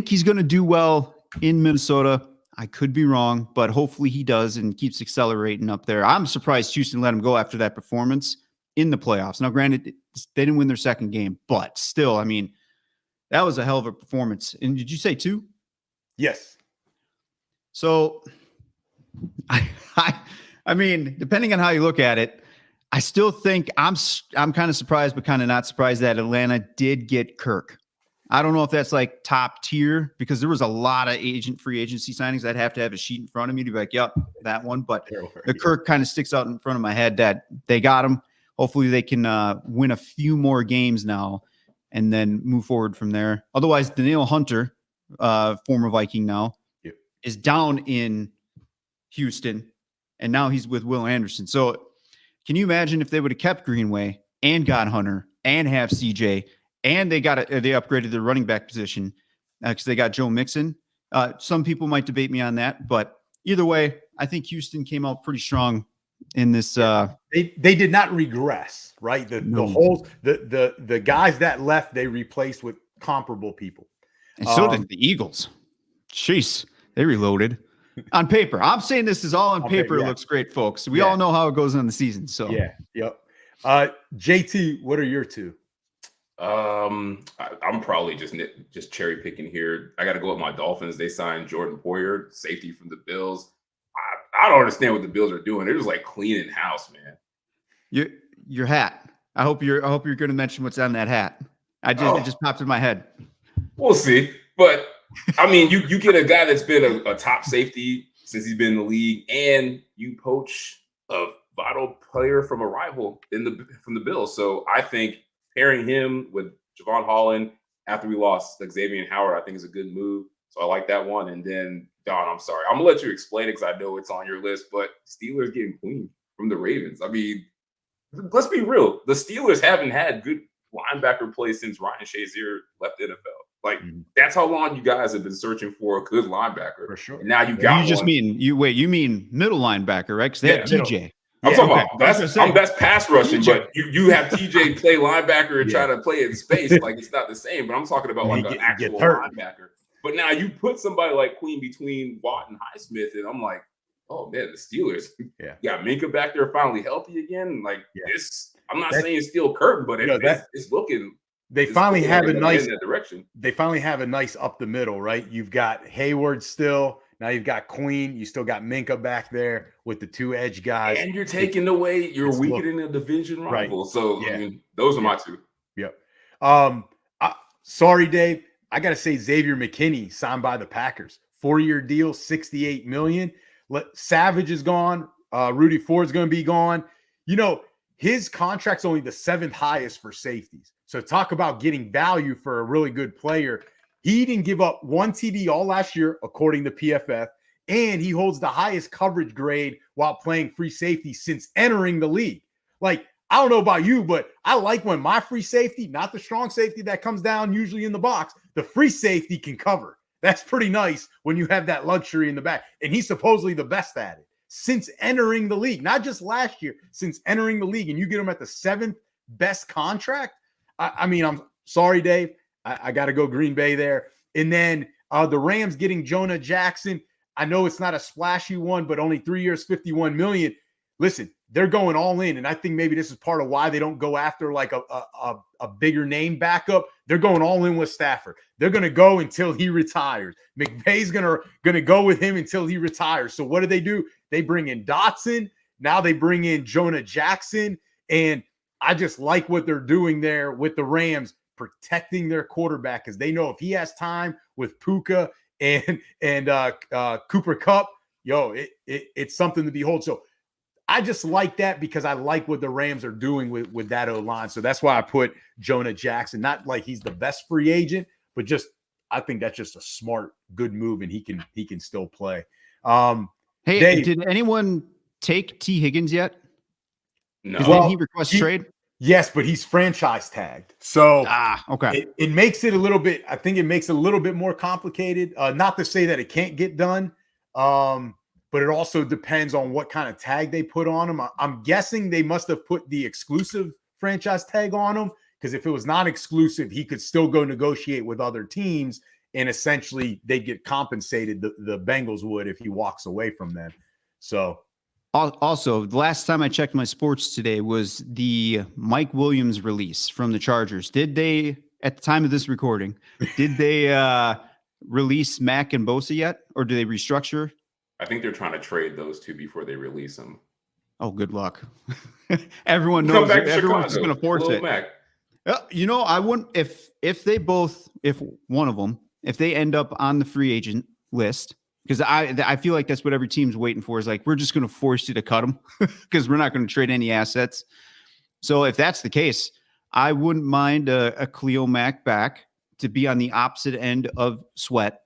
he's going to do well in Minnesota. I could be wrong, but hopefully he does and keeps accelerating up there. I'm surprised Houston let him go after that performance in the playoffs. Now, granted, they didn't win their second game, but still, I mean, that was a hell of a performance. And did you say two? Yes. So I mean, depending on how you look at it, I still think I'm kind of surprised, but kind of not surprised that Atlanta did get Kirk. I don't know if that's like top tier because there was a lot of free agency signings. I'd have to have a sheet in front of me to be like, yep, that one. But the Kirk kind of sticks out in front of my head that they got him. Hopefully they can win a few more games now and then move forward from there. Otherwise, Danielle Hunter, former Viking now, is down in Houston, and now he's with Will Anderson. So can you imagine if they would have kept Greenway and got Hunter and have CJ, and they upgraded their running back position because they got Joe Mixon? Some people might debate me on that, but either way, I think Houston came out pretty strong in this. They did not regress, right? The guys that left, they replaced with comparable people. And so did the Eagles. Jeez, they reloaded. On paper. I'm saying this is all on paper. It looks great, folks. We all know how it goes on the season. So yep. JT, what are your two? I'm probably just cherry picking here. I got to go with my Dolphins. They signed Jordan Poyer, safety from the Bills. I don't understand what the Bills are doing. They're just like cleaning house, man. Your hat. I hope you're going to mention what's on that hat. It just popped in my head. We'll see, but. I mean, you get a guy that's been a top safety since he's been in the league, and you poach a vital player from a rival from the Bills. So I think pairing him with Javon Holland after we lost Xavier Howard, I think is a good move. So I like that one. And then Don, I'm sorry, I'm gonna let you explain it because I know it's on your list. But Steelers getting clean from the Ravens. I mean, let's be real. The Steelers haven't had good linebacker play since Ryan Shazier left the NFL. Like that's how long you guys have been searching for a good linebacker. For sure. And now you got You just one. you mean middle linebacker, right? Because they have TJ. I'm talking okay. about that's pass rushing, but you have TJ play linebacker and try to play in space. Like it's not the same, but I'm talking about like an actual linebacker. But now you put somebody like Queen between Watt and Highsmith, and I'm like, oh man, the Steelers got Minka back there finally healthy again. Like this, I'm not saying it's still curtain, but it's looking. They finally have a nice in that direction. They finally have a nice up the middle, right? You've got Hayward still. Now you've got Queen. You still got Minka back there with the two edge guys. And you're taking away your weakening the division rival. Right. So I mean, those are my two. Yep. Sorry, Dave. I got to say Xavier McKinney signed by the Packers. 4-year deal, $68 million. Savage is gone. Rudy Ford's going to be gone. You know, his contract's only the 7th highest for safeties. So talk about getting value for a really good player. He didn't give up 1 TD all last year, according to PFF, and he holds the highest coverage grade while playing free safety since entering the league. Like, I don't know about you, but I like when my free safety, not the strong safety that comes down usually in the box, the free safety can cover. That's pretty nice when you have that luxury in the back. And he's supposedly the best at it since entering the league, not just last year, since entering the league. And you get him at the 7th best contract. I mean, I'm sorry, Dave. I got to go Green Bay there. And then the Rams getting Jonah Jackson. I know it's not a splashy one, but only 3 years, $51 million. Listen, they're going all in. And I think maybe this is part of why they don't go after like a bigger name backup. They're going all in with Stafford. They're going to go until he retires. McVay's going to go with him until he retires. So what do? They bring in Dotson. Now they bring in Jonah Jackson. And I just like what they're doing there with the Rams, protecting their quarterback, because they know if he has time with Puka and Cooper Kupp, it's something to behold. So I just like that because I like what the Rams are doing with that O-line. So that's why I put Jonah Jackson. Not like he's the best free agent, but just I think that's just a smart, good move, and he can still play. Hey, Dave, did anyone take T. Higgins yet? No. Did he request trade? Yes, but he's franchise tagged. So okay. It makes it a little bit, I think it makes it a little bit more complicated. Not to say that it can't get done, but it also depends on what kind of tag they put on him. I'm guessing they must have put the exclusive franchise tag on him, because if it was not exclusive, he could still go negotiate with other teams, and essentially they'd get compensated, the Bengals would, if he walks away from them. So also, the last time I checked my sports today was the Mike Williams release from the Chargers. Did they, at the time of this recording, release Mack and Bosa yet, or do they restructure? I think they're trying to trade those two before they release them. Oh, good luck. Everyone knows everyone's going to force it. Mac. I wouldn't, if one of them, if they end up on the free agent list, because I feel like that's what every team's waiting for, is like, we're just going to force you to cut them because we're not going to trade any assets. So if that's the case, I wouldn't mind a Khalil Mack back to be on the opposite end of Sweat,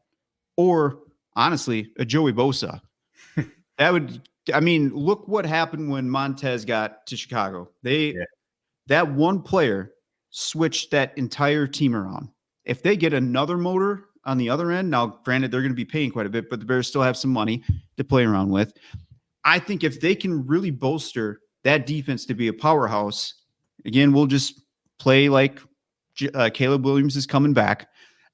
or honestly, a Joey Bosa. Look what happened when Montez got to Chicago. That one player switched that entire team around. If they get another motor on the other end, now granted they're going to be paying quite a bit, but the Bears still have some money to play around with. I think if they can really bolster that defense to be a powerhouse, again, we'll just play like Caleb Williams is coming back,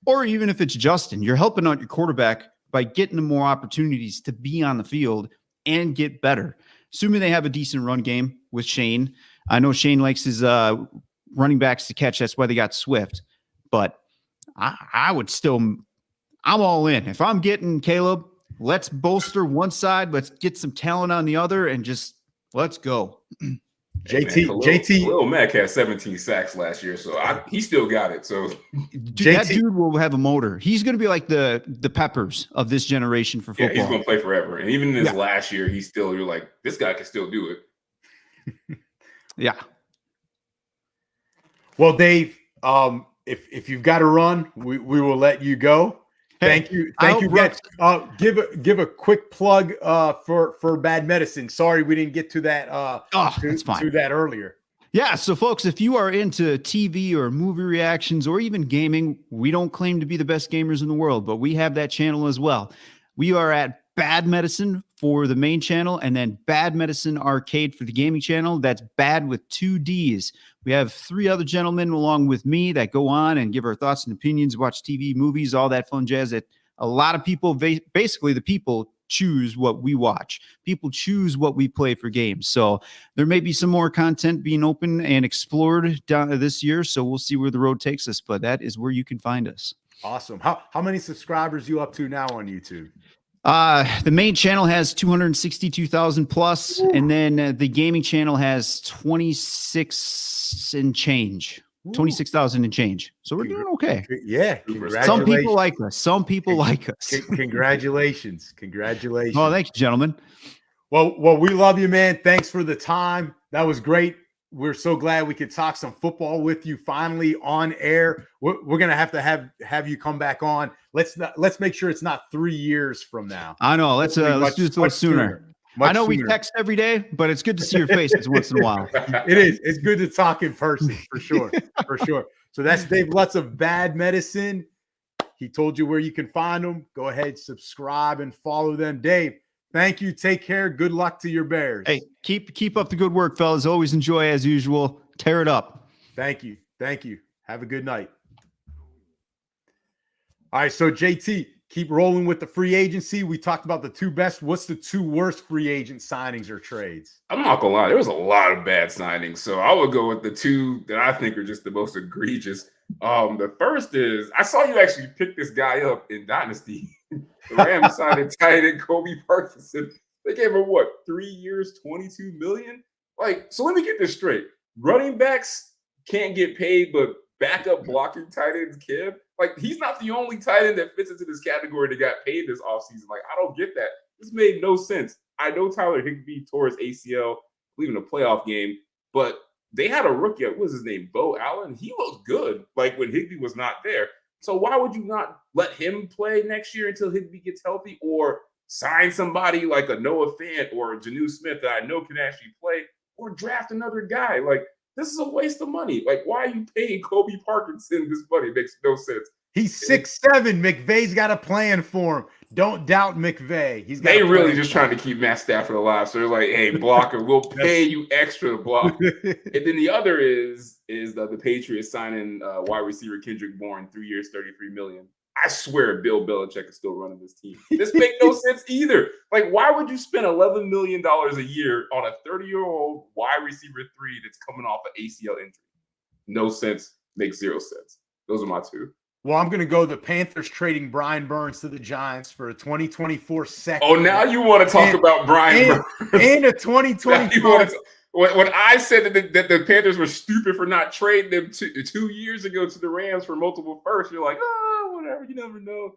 or even if it's Justin, you're helping out your quarterback by getting them more opportunities to be on the field and get better. Assuming they have a decent run game with Shane. I know Shane likes his running backs to catch. That's why they got Swift. But I would still, I'm all in. If I'm getting Caleb, let's bolster one side. Let's get some talent on the other, and just let's go. Khalil Mack had 17 sacks last year, so he still got it. So that dude will have a motor. He's going to be like the Peppers of this generation for football. Yeah, he's going to play forever. And even in his last year, you're like, this guy can still do it. Yeah. Well, Dave, if you've got to run, we will let you go. Thank you. Guys. Give a quick plug for Bad Medicine. Sorry we didn't get to that. That's fine. To that earlier. Yeah, so folks, if you are into TV or movie reactions or even gaming, we don't claim to be the best gamers in the world, but we have that channel as well. We are at Bad Medicine for the main channel and then Bad Medicine Arcade for the gaming channel. That's bad with 2 Ds. We have 3 other gentlemen along with me that go on and give our thoughts and opinions, watch TV, movies, all that fun jazz that a lot of people, basically the people choose what we watch. People choose what we play for games. So there may be some more content being open and explored down this year. So we'll see where the road takes us, but that is where you can find us. Awesome. How many subscribers you up to now on YouTube? The main channel has 262,000 plus, and then the gaming channel has 26 and change. 26,000 and change. So we're doing okay. Yeah. Congratulations. Some people like us. Some people like us. Congratulations. Congratulations. Oh, thank you, gentlemen. Well, we love you, man. Thanks for the time. That was great. We're so glad we could talk some football with you finally on air. We're gonna have you come back on. Let's make sure it's not 3 years from now. I know. Let's do this a little sooner. I know we text every day, but it's good to see your faces once in a while. It is. It's good to talk in person for sure. For sure. So that's Dave Lutz of Bad Medicine. He told you where you can find them. Go ahead, subscribe and follow them. Dave, thank you. Take care. Good luck to your Bears. Hey, keep up the good work, fellas. Always enjoy as usual. Tear it up. Thank you. Thank you. Have a good night. All right. So JT, keep rolling with the free agency. We talked about the 2 best. What's the 2 worst free agent signings or trades? I'm not gonna lie, there was a lot of bad signings. So I would go with the 2 that I think are just the most egregious. The first is I saw you actually pick this guy up in Dynasty. The Rams signed tight end Kobe Parkinson. They gave him what, 3 years, $22 million? Like, so let me get this straight. Running backs can't get paid, but backup blocking tight ends can. Like, he's not the only tight end that fits into this category that got paid this offseason. Like, I don't get that. This made no sense. I know Tyler Higbee tore his ACL, leaving a playoff game, but they had a rookie. What was his name? Bo Allen. He looked good, like when Higbee was not there. So why would you not let him play next year until Higbee gets healthy, or sign somebody like a Noah Fant or a Janu Smith that I know can actually play, or draft another guy? Like, this is a waste of money. Like, why are you paying Kobe Parkinson this money? It makes no sense. He's 6'7". McVay's got a plan for him. Don't doubt McVay. They really just trying to keep Matt Stafford alive. So they're like, hey, blocker, we'll pay you extra to block. And then the other is the Patriots signing wide receiver Kendrick Bourne, 3 years, $33 million. I swear Bill Belichick is still running this team. This makes no sense either. Like, why would you spend $11 million a year on a 30-year-old wide receiver 3 that's coming off an ACL injury? No sense. Makes 0 sense. Those are my 2. Well, I'm going to go the Panthers trading Brian Burns to the Giants for a 2024 second. Oh, now you want to talk about Brian Burns. And a 2024. When I said that the Panthers were stupid for not trading them 2 years ago to the Rams for multiple firsts, you're like, oh, whatever, you never know.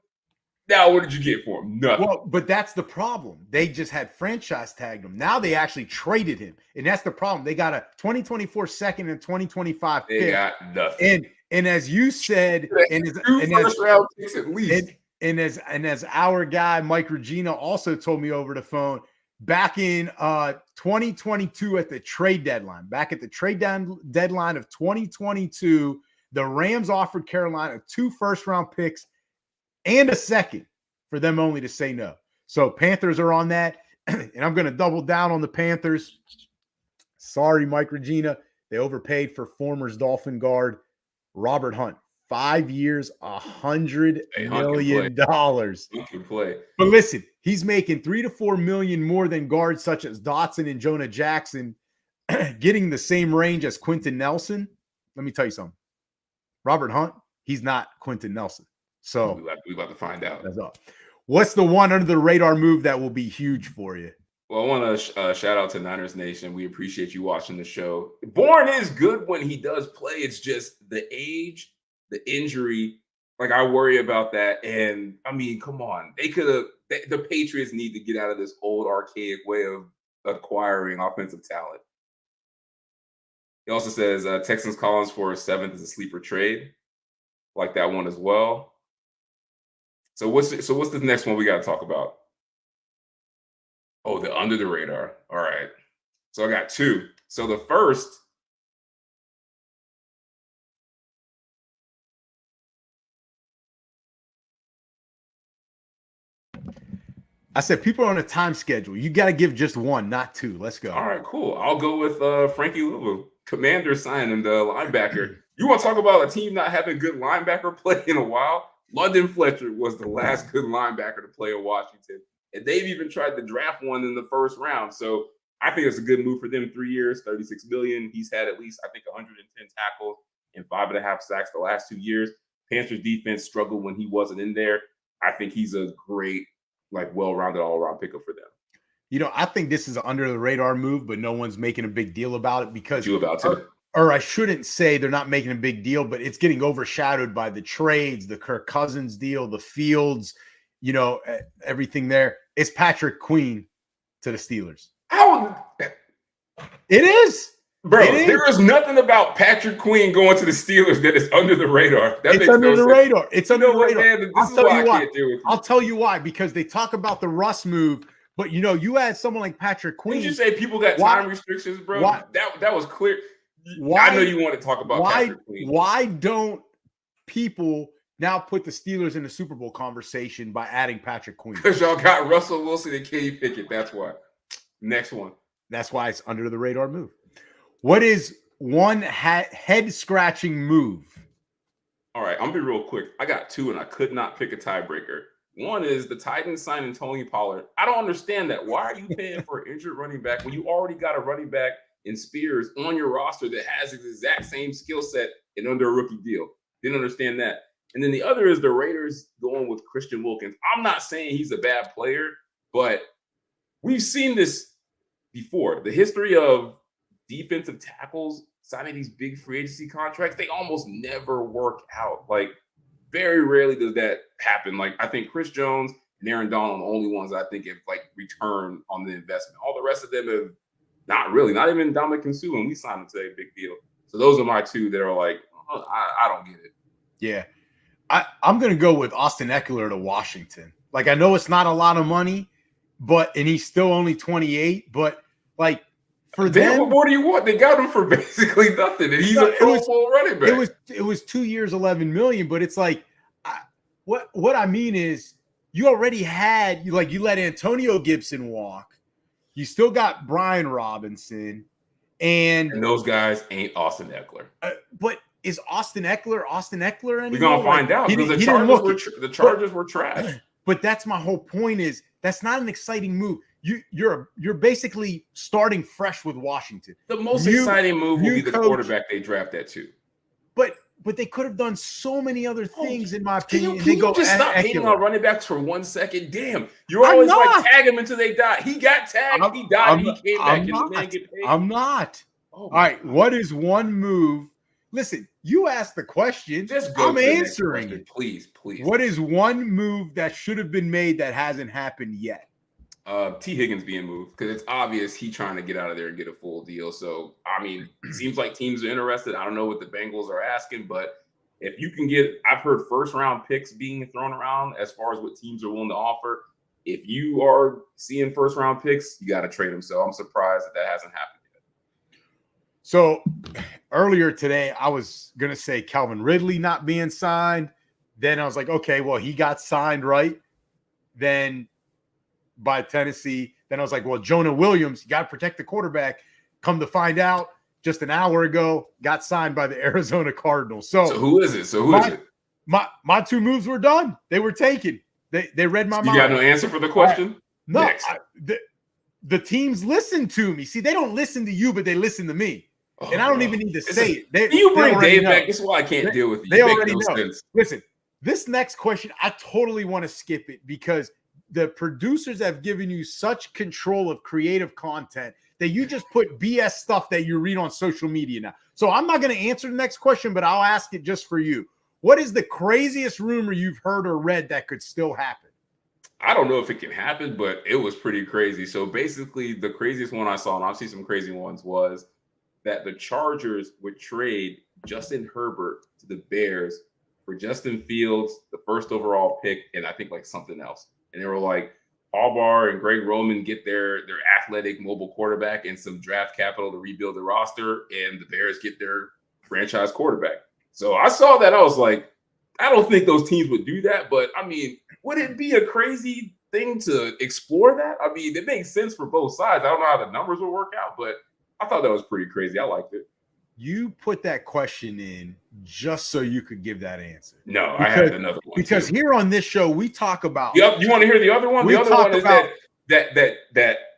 Now, what did you get for him? Nothing. Well, but that's the problem. They just had franchise tagged him. Now they actually traded him. And that's the problem. They got a 2024 second and 2025 they fifth. got nothing. And as you said, first-round picks at least. And as our guy Mike Regina also told me over the phone, back in 2022 at the trade deadline, deadline of 2022, the Rams offered Carolina 2 first-round picks and a second for them only to say no. So Panthers are on that, and I'm going to double down on the Panthers. Sorry, Mike Regina. They overpaid for former Dolphin guard Robert Hunt. 5 years, $100 million. He can play. But listen, he's making $3 to $4 million more than guards such as Dotson and Jonah Jackson, getting the same range as Quentin Nelson. Let me tell you something. Robert Hunt, he's not Quentin Nelson. So we about to find out. That's all. What's the one under the radar move that will be huge for you? Well, I want to shout out to Niners Nation. We appreciate you watching the show. Bourne is good when he does play. It's just the age, the injury. Like, I worry about that. And I mean, come on. The Patriots need to get out of this old archaic way of acquiring offensive talent. He also says Texans Collins for a 7th is a sleeper trade. Like that one as well. So what's the next one we got to talk about? Oh, the under the radar. All right. So I got 2. So the first I said people are on a time schedule. You got to give just one, not two. Let's go. All right, cool. I'll go with Frankie Louvu. Commander signed him, the linebacker. You want to talk about a team not having good linebacker play in a while? London Fletcher was the last good linebacker to play in Washington. And they've even tried to draft one in the first round. So I think it's a good move for them. 3 years, $36 million. He's had at least, I think, 110 tackles and 5.5 sacks the last 2 years. Panthers defense struggled when he wasn't in there. I think he's a great, well-rounded all-around pickup for them. You know, I think this is an under-the-radar move, but no one's making a big deal about it because you about to. Or I shouldn't say they're not making a big deal, but it's getting overshadowed by the trades, the Kirk Cousins deal, the Fields, everything there. It's Patrick Queen to the Steelers. How? It is. Bro, there is nothing about Patrick Queen going to the Steelers that is under the radar. It's under the radar. It's under the radar. Man, this is why I can't deal with you. I'll tell you why, because they talk about the Russ move, but you had someone like Patrick Queen. Did you say people got time restrictions, bro? That was clear. I know you want to talk about Patrick Queen. Why don't people now put the Steelers in the Super Bowl conversation by adding Patrick Queen? Because y'all got Russell Wilson and Kenny Pickett. That's why. Next one. That's why it's under the radar move. What is one head-scratching move? All right, I'm going to be real quick. I got two, and I could not pick a tiebreaker. One is the Titans signing Tony Pollard. I don't understand that. Why are you paying for an injured running back when you already got a running back in Spears on your roster that has the exact same skill set and under a rookie deal? Didn't understand that. And then the other is the Raiders going with Christian Wilkins. I'm not saying he's a bad player, but we've seen this before. The history of defensive tackles signing these big free agency contracts, they almost never work out. Very rarely does that happen. I think Chris Jones and Aaron Donald are the only ones I think have returned on the investment. All the rest of them have not really. Not even Dominic Sue, and we signed him today, big deal. So those are my two that are I don't get it. Yeah. I'm going to go with Austin Eckler to Washington. I know it's not a lot of money, and he's still only 28, but for them, what more do you want? They got him for basically nothing, and he's a Pro Bowl running back. It was 2 years, $11 million, but it's what I mean is you already had you let Antonio Gibson walk. You still got Brian Robinson, and those guys ain't Austin Eckler. But is Austin Eckler anymore? We're gonna find out because the Chargers were trash. But that's my whole point. Is that's not an exciting move. You're basically starting fresh with Washington. The most exciting move will be the quarterback they draft at 2. But they could have done so many other things, in my opinion. Can you just stop hating on running backs for 1 second? Damn, you're always tag him until they die. He got tagged, he died, he came back, and the man get paid. I'm not. All right, what is one move? Listen, you asked the question. I'm answering it. Please. What is one move that should have been made that hasn't happened yet? T. Higgins being moved because it's obvious he's trying to get out of there and get a full deal. So, it seems like teams are interested. I don't know what the Bengals are asking, but if you can I've heard first-round picks being thrown around as far as what teams are willing to offer. If you are seeing first-round picks, you got to trade them. So I'm surprised that hasn't happened yet. So earlier today, I was going to say Calvin Ridley not being signed. Then I was like, okay, well, he got signed, right? Then by Tennessee. Then I was like, well, Jonah Williams, you got to protect the quarterback. Come to find out, just an hour ago, got signed by the Arizona Cardinals. So who is it? My two moves were done. They were taken. They read my mind. You got no answer for the question? No. The teams listen to me. See, they don't listen to you, but they listen to me. And I don't even need to say it. You bring Dave back. This is why I can't deal with you. They already know. Sense. Listen, this next question, I totally want to skip it because the producers have given you such control of creative content that you just put BS stuff that you read on social media now. So I'm not going to answer the next question, but I'll ask it just for you. What is the craziest rumor you've heard or read that could still happen? I don't know if it can happen, but it was pretty crazy. So basically, the craziest one I saw, and I've seen some crazy ones, was that the Chargers would trade Justin Herbert to the Bears for Justin Fields, the first overall pick, and I think something else. And they were like, Albar and Greg Roman get their athletic mobile quarterback and some draft capital to rebuild the roster, and the Bears get their franchise quarterback. So I saw that. I was like, I don't think those teams would do that, but would it be a crazy thing to explore that. I mean, it makes sense for both sides. I don't know how the numbers will work out, but I thought that was pretty crazy. I liked it. You put that question in just so you could give that answer. No, I had another one. Because here on this show, we talk about. Yep. You want to hear the other one? The other one is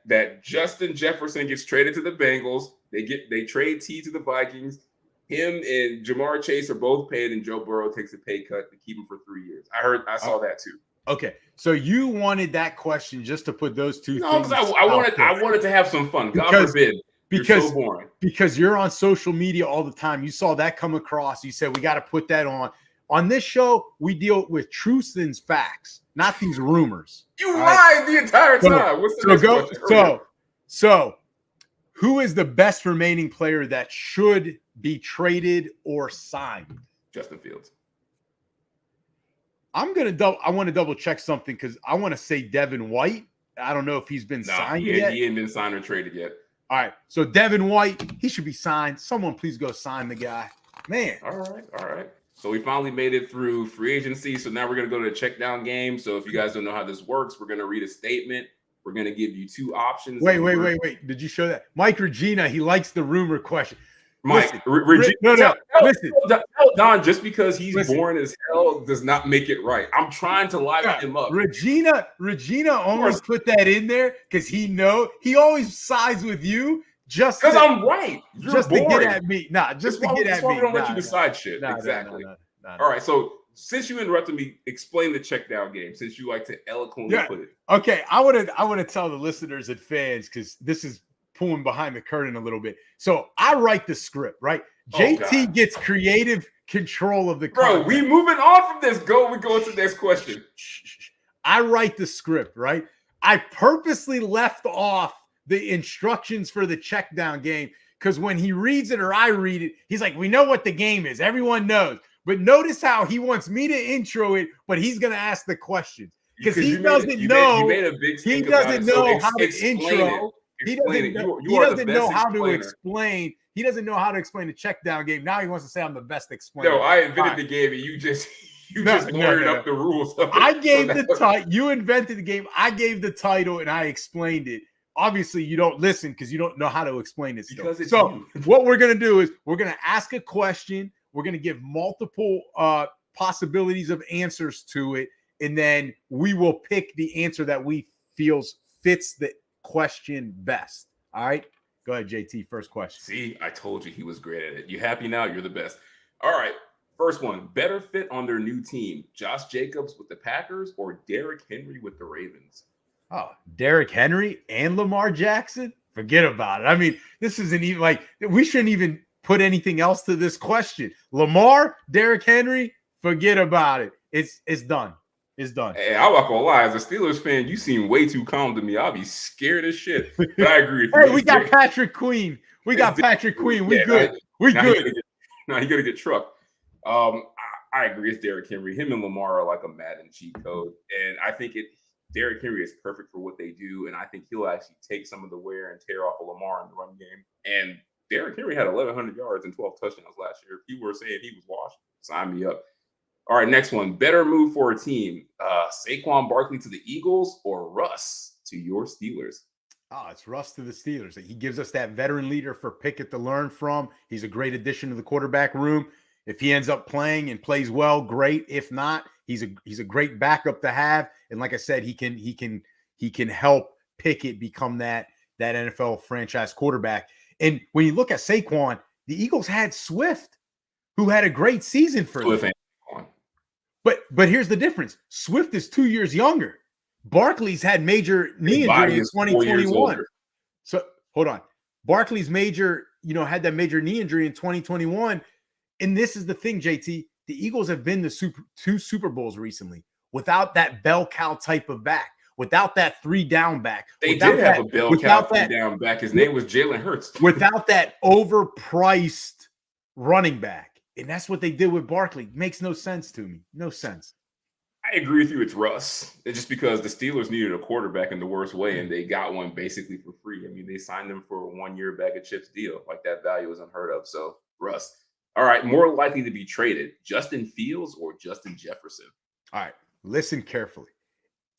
that Justin Jefferson gets traded to the Bengals. They trade T to the Vikings. Him and Jamar Chase are both paid, and Joe Burrow takes a pay cut to keep him for 3 years. I saw that too. Okay, so you wanted that question just to put those two things. No, I wanted to have some fun. God forbid. You're so boring. Because you're on social media all the time. You saw that come across. You said we got to put that on. On this show, we deal with truths and facts, not these rumors. You lied the entire time. What's the next question? So, who is the best remaining player that should be traded or signed? Justin Fields. I want to double check something because I want to say Devin White. I don't know if he's been signed yet. He ain't been signed or traded yet. All right. So Devin White, he should be signed. Someone please go sign the guy. Man. All right. So we finally made it through free agency. So now we're going to go to the check down game. So if you guys don't know how this works, we're going to read a statement. We're going to give you two options. Wait. Did you show that? Mike Regina, he likes the rumor question. Mike, listen, listen. Tell Don, just because he's boring as hell does not make it right. I'm trying to liven him up. Regina almost put that in there because he always sides with you just because I'm right. Just to get at me. Just to get at me. We don't let you decide shit. Exactly. All right. So since you interrupted me, explain the check down game. Since you like to eloquently put it. Okay, I want to tell the listeners and fans because this is pulling behind the curtain a little bit. So I write the script, right? JT gets creative control of the content. We moving on from this. We go to the next question. I write the script, right? I purposely left off the instructions for the check down game because when he reads it or I read it, he's like, we know what the game is. Everyone knows. But notice how he wants me to intro it, but he's going to ask the questions because he doesn't know. He doesn't know how to intro. He doesn't know how to explain. He doesn't know how to explain the check down game. Now he wants to say I'm the best explainer. No, I invented the game, and you just lawyered up the rules. I gave the title. You invented the game. I gave the title, and I explained it. Obviously, you don't listen because you don't know how to explain it still. So what we're gonna do is we're gonna ask a question. We're gonna give multiple possibilities of answers to it, and then we will pick the answer that we feels fits the question best. All right, go ahead, JT. First question. See, I told you he was great at it. You happy now? You're the best. All right, first one. Better fit on their new team: Josh Jacobs with the Packers or Derrick Henry with the Ravens? Oh, Derrick Henry and Lamar Jackson? Forget about it. I mean, this isn't even like we shouldn't even put anything else to this question. Lamar, Derrick Henry, forget about it. It's done. It's done. Hey, I'm not gonna lie. As a Steelers fan, you seem way too calm to me. I'll be scared as shit. But I agree with you. Hey, we got Patrick Queen. We good. We good. Now you gotta get trucked. I agree. It's Derrick Henry. Him and Lamar are like a Madden cheat code, and I think Derrick Henry is perfect for what they do, and I think he'll actually take some of the wear and tear off of Lamar in the run game. And Derrick Henry had 1,100 yards and 12 touchdowns last year. People were saying he was washed. Sign me up. All right, next one. Better move for a team. Saquon Barkley to the Eagles or Russ to your Steelers? Oh, it's Russ to the Steelers. He gives us that veteran leader for Pickett to learn from. He's a great addition to the quarterback room. If he ends up playing and plays well, great. If not, he's a great backup to have. And like I said, he can help Pickett become that NFL franchise quarterback. And when you look at Saquon, the Eagles had Swift, who had a great season for them. But here's the difference. Swift is 2 years younger. Barkley's had major knee injury in 2021. So hold on. Barkley's had that major knee injury in 2021. And this is the thing, JT. The Eagles have been to two Super Bowls recently without that bell cow type of back, without that 3-down back. They did have a bell cow 3-down back. His name was Jalen Hurts. Without that overpriced running back. And that's what they did with Barkley. Makes no sense to me. No sense. I agree with you. It's Russ. It's just because the Steelers needed a quarterback in the worst way, and they got one basically for free. I mean, they signed him for a 1-year bag of chips deal. Like, that value is unheard of. So, Russ. All right, more likely to be traded, Justin Fields or Justin Jefferson? All right, listen carefully.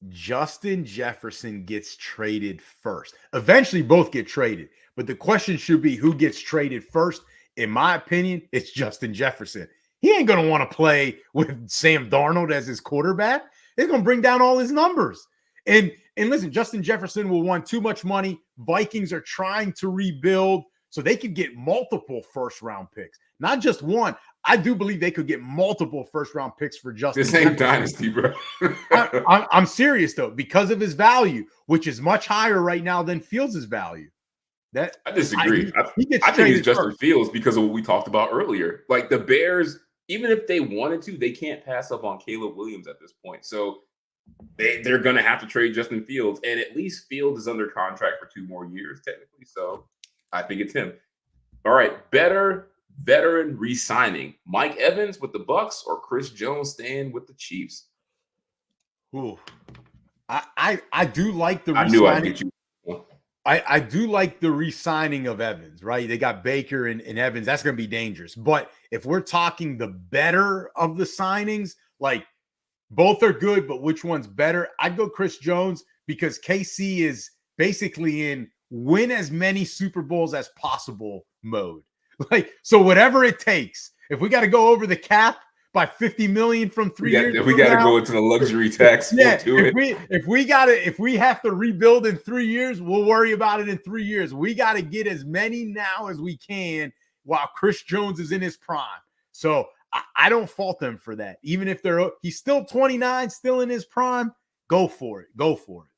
Justin Jefferson gets traded first. Eventually, both get traded. But the question should be who gets traded first. In my opinion, it's Justin Jefferson. He ain't going to want to play with Sam Darnold as his quarterback. It's going to bring down all his numbers. And listen, Justin Jefferson will want too much money. Vikings are trying to rebuild so they could get multiple first-round picks, not just one. I do believe they could get multiple first-round picks for Justin This ain't Jefferson. dynasty, bro. I'm serious, though, because of his value, which is much higher right now than Fields' value. I disagree. I think traded it's Justin first. Fields because of what we talked about earlier. Like the Bears, even if they wanted to, they can't pass up on Caleb Williams at this point. So they're going to have to trade Justin Fields. And at least Fields is under contract for 2 more years, technically. So I think it's him. All right. Better veteran re-signing. Mike Evans with the Bucks or Chris Jones staying with the Chiefs? Ooh. I do like the I knew I'd get you. I do like the re-signing of Evans, right? They got Baker and Evans. That's going to be dangerous. But if we're talking the better of the signings, like both are good, but which one's better? I'd go Chris Jones because KC is basically in win as many Super Bowls as possible mode. Like, so whatever it takes, if we got to go over the cap by 50 million from 3 years, we got to go into the luxury tax. Yeah, we'll do if we have to rebuild in 3 years, we'll worry about it in 3 years. We got to get as many now as we can while Chris Jones is in his prime. So I don't fault them for that. Even if he's still 29, still in his prime, go for it. Go for it.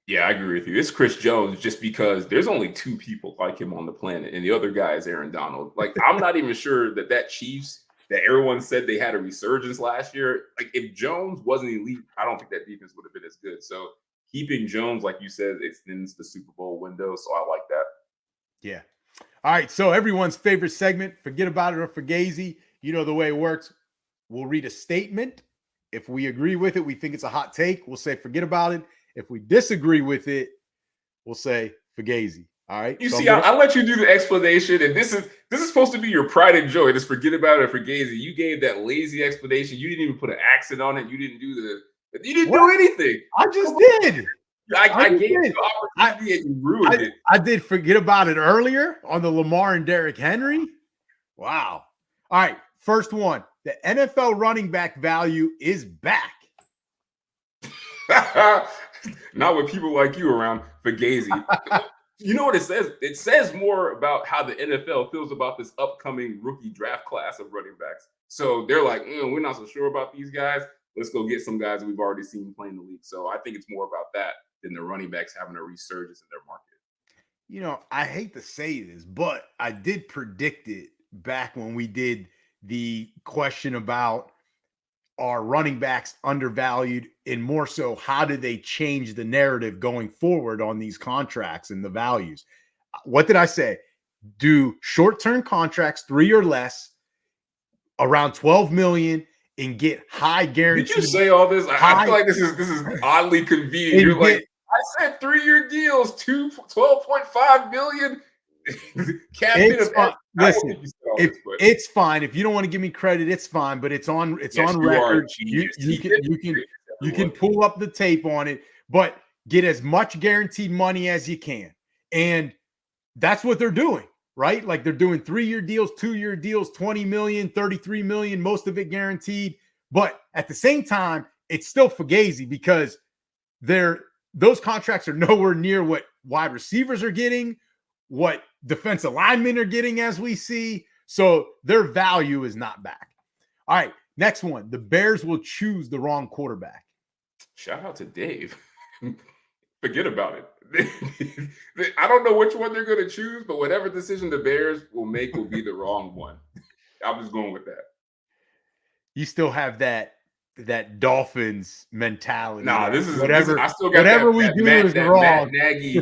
Yeah, I agree with you. It's Chris Jones just because there's only 2 people like him on the planet, and the other guy is Aaron Donald. Like, I'm not even sure that Chiefs that everyone said they had a resurgence last year. Like, if Jones wasn't elite, I don't think that defense would have been as good. So keeping Jones, like you said, extends the Super Bowl window. So I like that. Yeah. All right. So everyone's favorite segment, Forget About It or Fugazi. You know the way it works. We'll read a statement. If we agree with it, we think it's a hot take, we'll say forget about it. If we disagree with it, we'll say Fugazi. All right. You see, I let you do the explanation, and this is supposed to be your pride and joy. Just forget about it for Fugazi. You gave that lazy explanation. You didn't even put an accent on it. You didn't do anything. I just did. I gave you the opportunity and you ruined it. I did forget about it earlier on the Lamar and Derrick Henry. Wow. All right. First one. The NFL running back value is back. Not with people like you around, Fugazi. You know what it says? It says more about how the NFL feels about this upcoming rookie draft class of running backs. So they're like, we're not so sure about these guys. Let's go get some guys we've already seen play in the league. So I think it's more about that than the running backs having a resurgence in their market. You know, I hate to say this, but I did predict it back when we did the question about are running backs undervalued, and more so, how do they change the narrative going forward on these contracts and the values? What did I say? Do short-term contracts, 3 or less, around 12 million, and get high guaranteed. Did you say all this? I feel like this is oddly convenient. You're like, I said 3-year deals, 12.5 million. Listen, it's fine. If you don't want to give me credit, it's fine. But it's on record. You can pull up the tape on it, but get as much guaranteed money as you can, and that's what they're doing, right? Like they're doing 3-year deals, 2-year deals, 20 million, 33 million, most of it guaranteed. But at the same time, it's still Fugazi because those contracts are nowhere near what wide receivers are getting, what defensive linemen are getting, as we see. So their value is not back. All right, next one. The Bears will choose the wrong quarterback. Shout out to Dave. Forget about it. I don't know which one they're going to choose, but whatever decision the Bears will make will be the wrong one. I'm just going with that. You still have that Dolphins mentality. Nah, this is whatever. I still got whatever we do is wrong. Matt Nagy.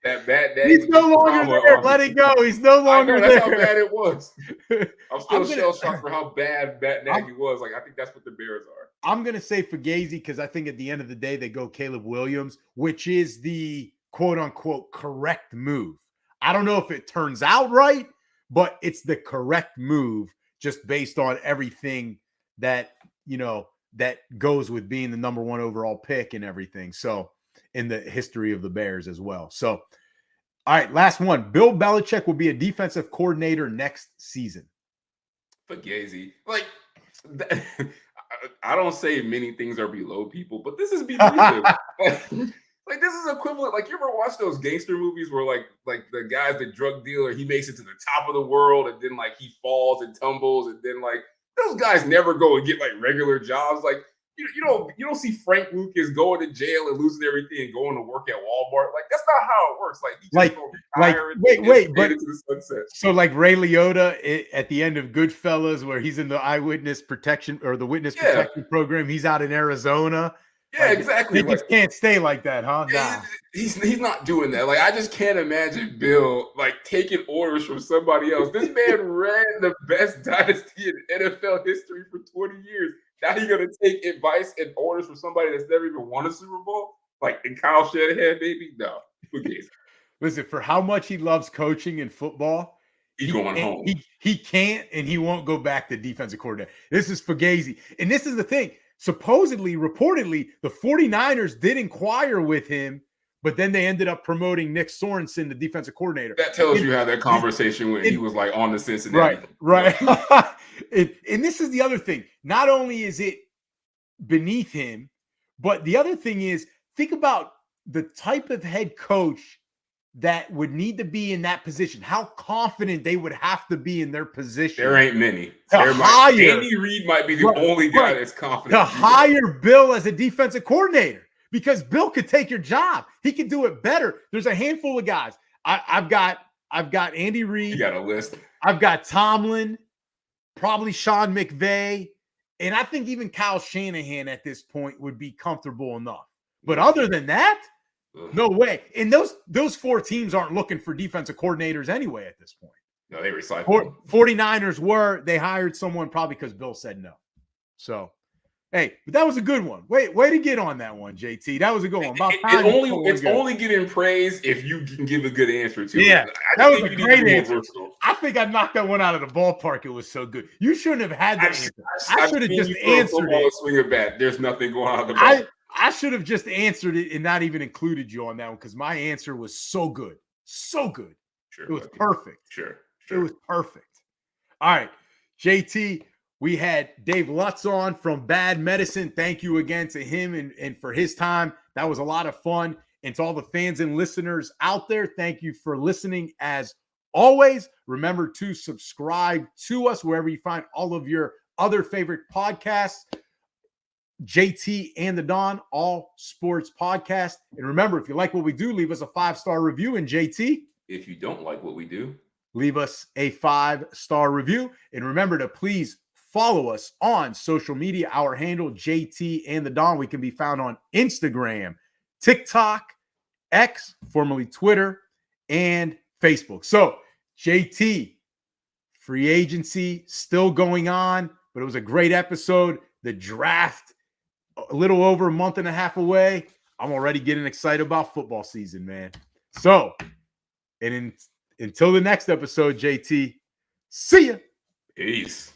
That Matt Nagy. He's no longer there. Let it go. He's no longer there. That's how bad it was. I'm still shell-shocked for how bad Matt Nagy was. Like, I think that's what the Bears are. I'm going to say Fugazi because I think at the end of the day, they go Caleb Williams, which is the quote-unquote correct move. I don't know if it turns out right, but it's the correct move just based on everything that, that goes with being the number 1 overall pick and everything. So in the history of the Bears as well. So, all right, last one. Bill Belichick will be a defensive coordinator next season. Fugazi. Like, I don't say many things are below people, but this is beneath them. Like this is equivalent. Like, you ever watch those gangster movies where like the guy's the drug dealer, he makes it to the top of the world, and then like he falls and tumbles, and then like those guys never go and get like regular jobs. Like you don't see Frank Lucas going to jail and losing everything and going to work at Walmart. Like that's not how it works. Like he just wait, but into the sunset. So like Ray Liotta at the end of Goodfellas, where he's in the eyewitness protection or the witness protection program, he's out in Arizona. Yeah, exactly. He just can't stay like that, huh? Nah. He's not doing that. Like, I just can't imagine Bill like taking orders from somebody else. This man ran the best dynasty in NFL history for 20 years. Now he's gonna take advice and orders from somebody that's never even won a Super Bowl, like in Kyle Shanahan, maybe? No, who cares? Listen, for how much he loves coaching in football, he's going home. He can't and he won't go back to defensive coordinator. This is Fugazi, and this is the thing. Supposedly, reportedly, the 49ers did inquire with him, but then they ended up promoting Nick Sorensen, the defensive coordinator. That tells you how that conversation went. He was like on the Cincinnati. Right. And this is the other thing. Not only is it beneath him, but the other thing is, think about the type of head coach that would need to be in that position, how confident they would have to be in their position. There ain't many. Andy Reid might be the only guy that's confident. To hire Bill as a defensive coordinator, because Bill could take your job. He could do it better. There's a handful of guys. I've got Andy Reid. You got a list. I've got Tomlin, probably Sean McVay, and I think even Kyle Shanahan at this point would be comfortable enough. But other than that, no way. And those 4 teams aren't looking for defensive coordinators anyway at this point. No, they recycled. 49ers were. They hired someone probably because Bill said no. So, hey, but that was a good one. Way to get on that one, JT. That was a good one. It's only getting praise if you can give a good answer to it. Yeah, that was a great answer. I think I knocked that one out of the ballpark. It was so good. You shouldn't have had that answer. I should have just answered it. Swing a bat. There's nothing going on the ball. I should have just answered it and not even included you on that one because my answer was so good. So good. Sure, it was perfect. Sure. It was perfect. All right, JT, we had Dave Lutz on from Bad Medicine. Thank you again to him and for his time. That was a lot of fun. And to all the fans and listeners out there, thank you for listening as always. Remember to subscribe to us wherever you find all of your other favorite podcasts. JT and the Don, all sports podcast. And remember, if you like what we do, leave us a 5-star review. And JT, if you don't like what we do, leave us a 5-star review. And remember to please follow us on social media. Our handle, JT and the Don. We can be found on Instagram, TikTok, X, formerly Twitter, and Facebook. So, JT, free agency still going on, but it was a great episode. The draft, a little over a month and a half away. I'm already getting excited about football season, man. So, and until the next episode, JT, see ya. Peace.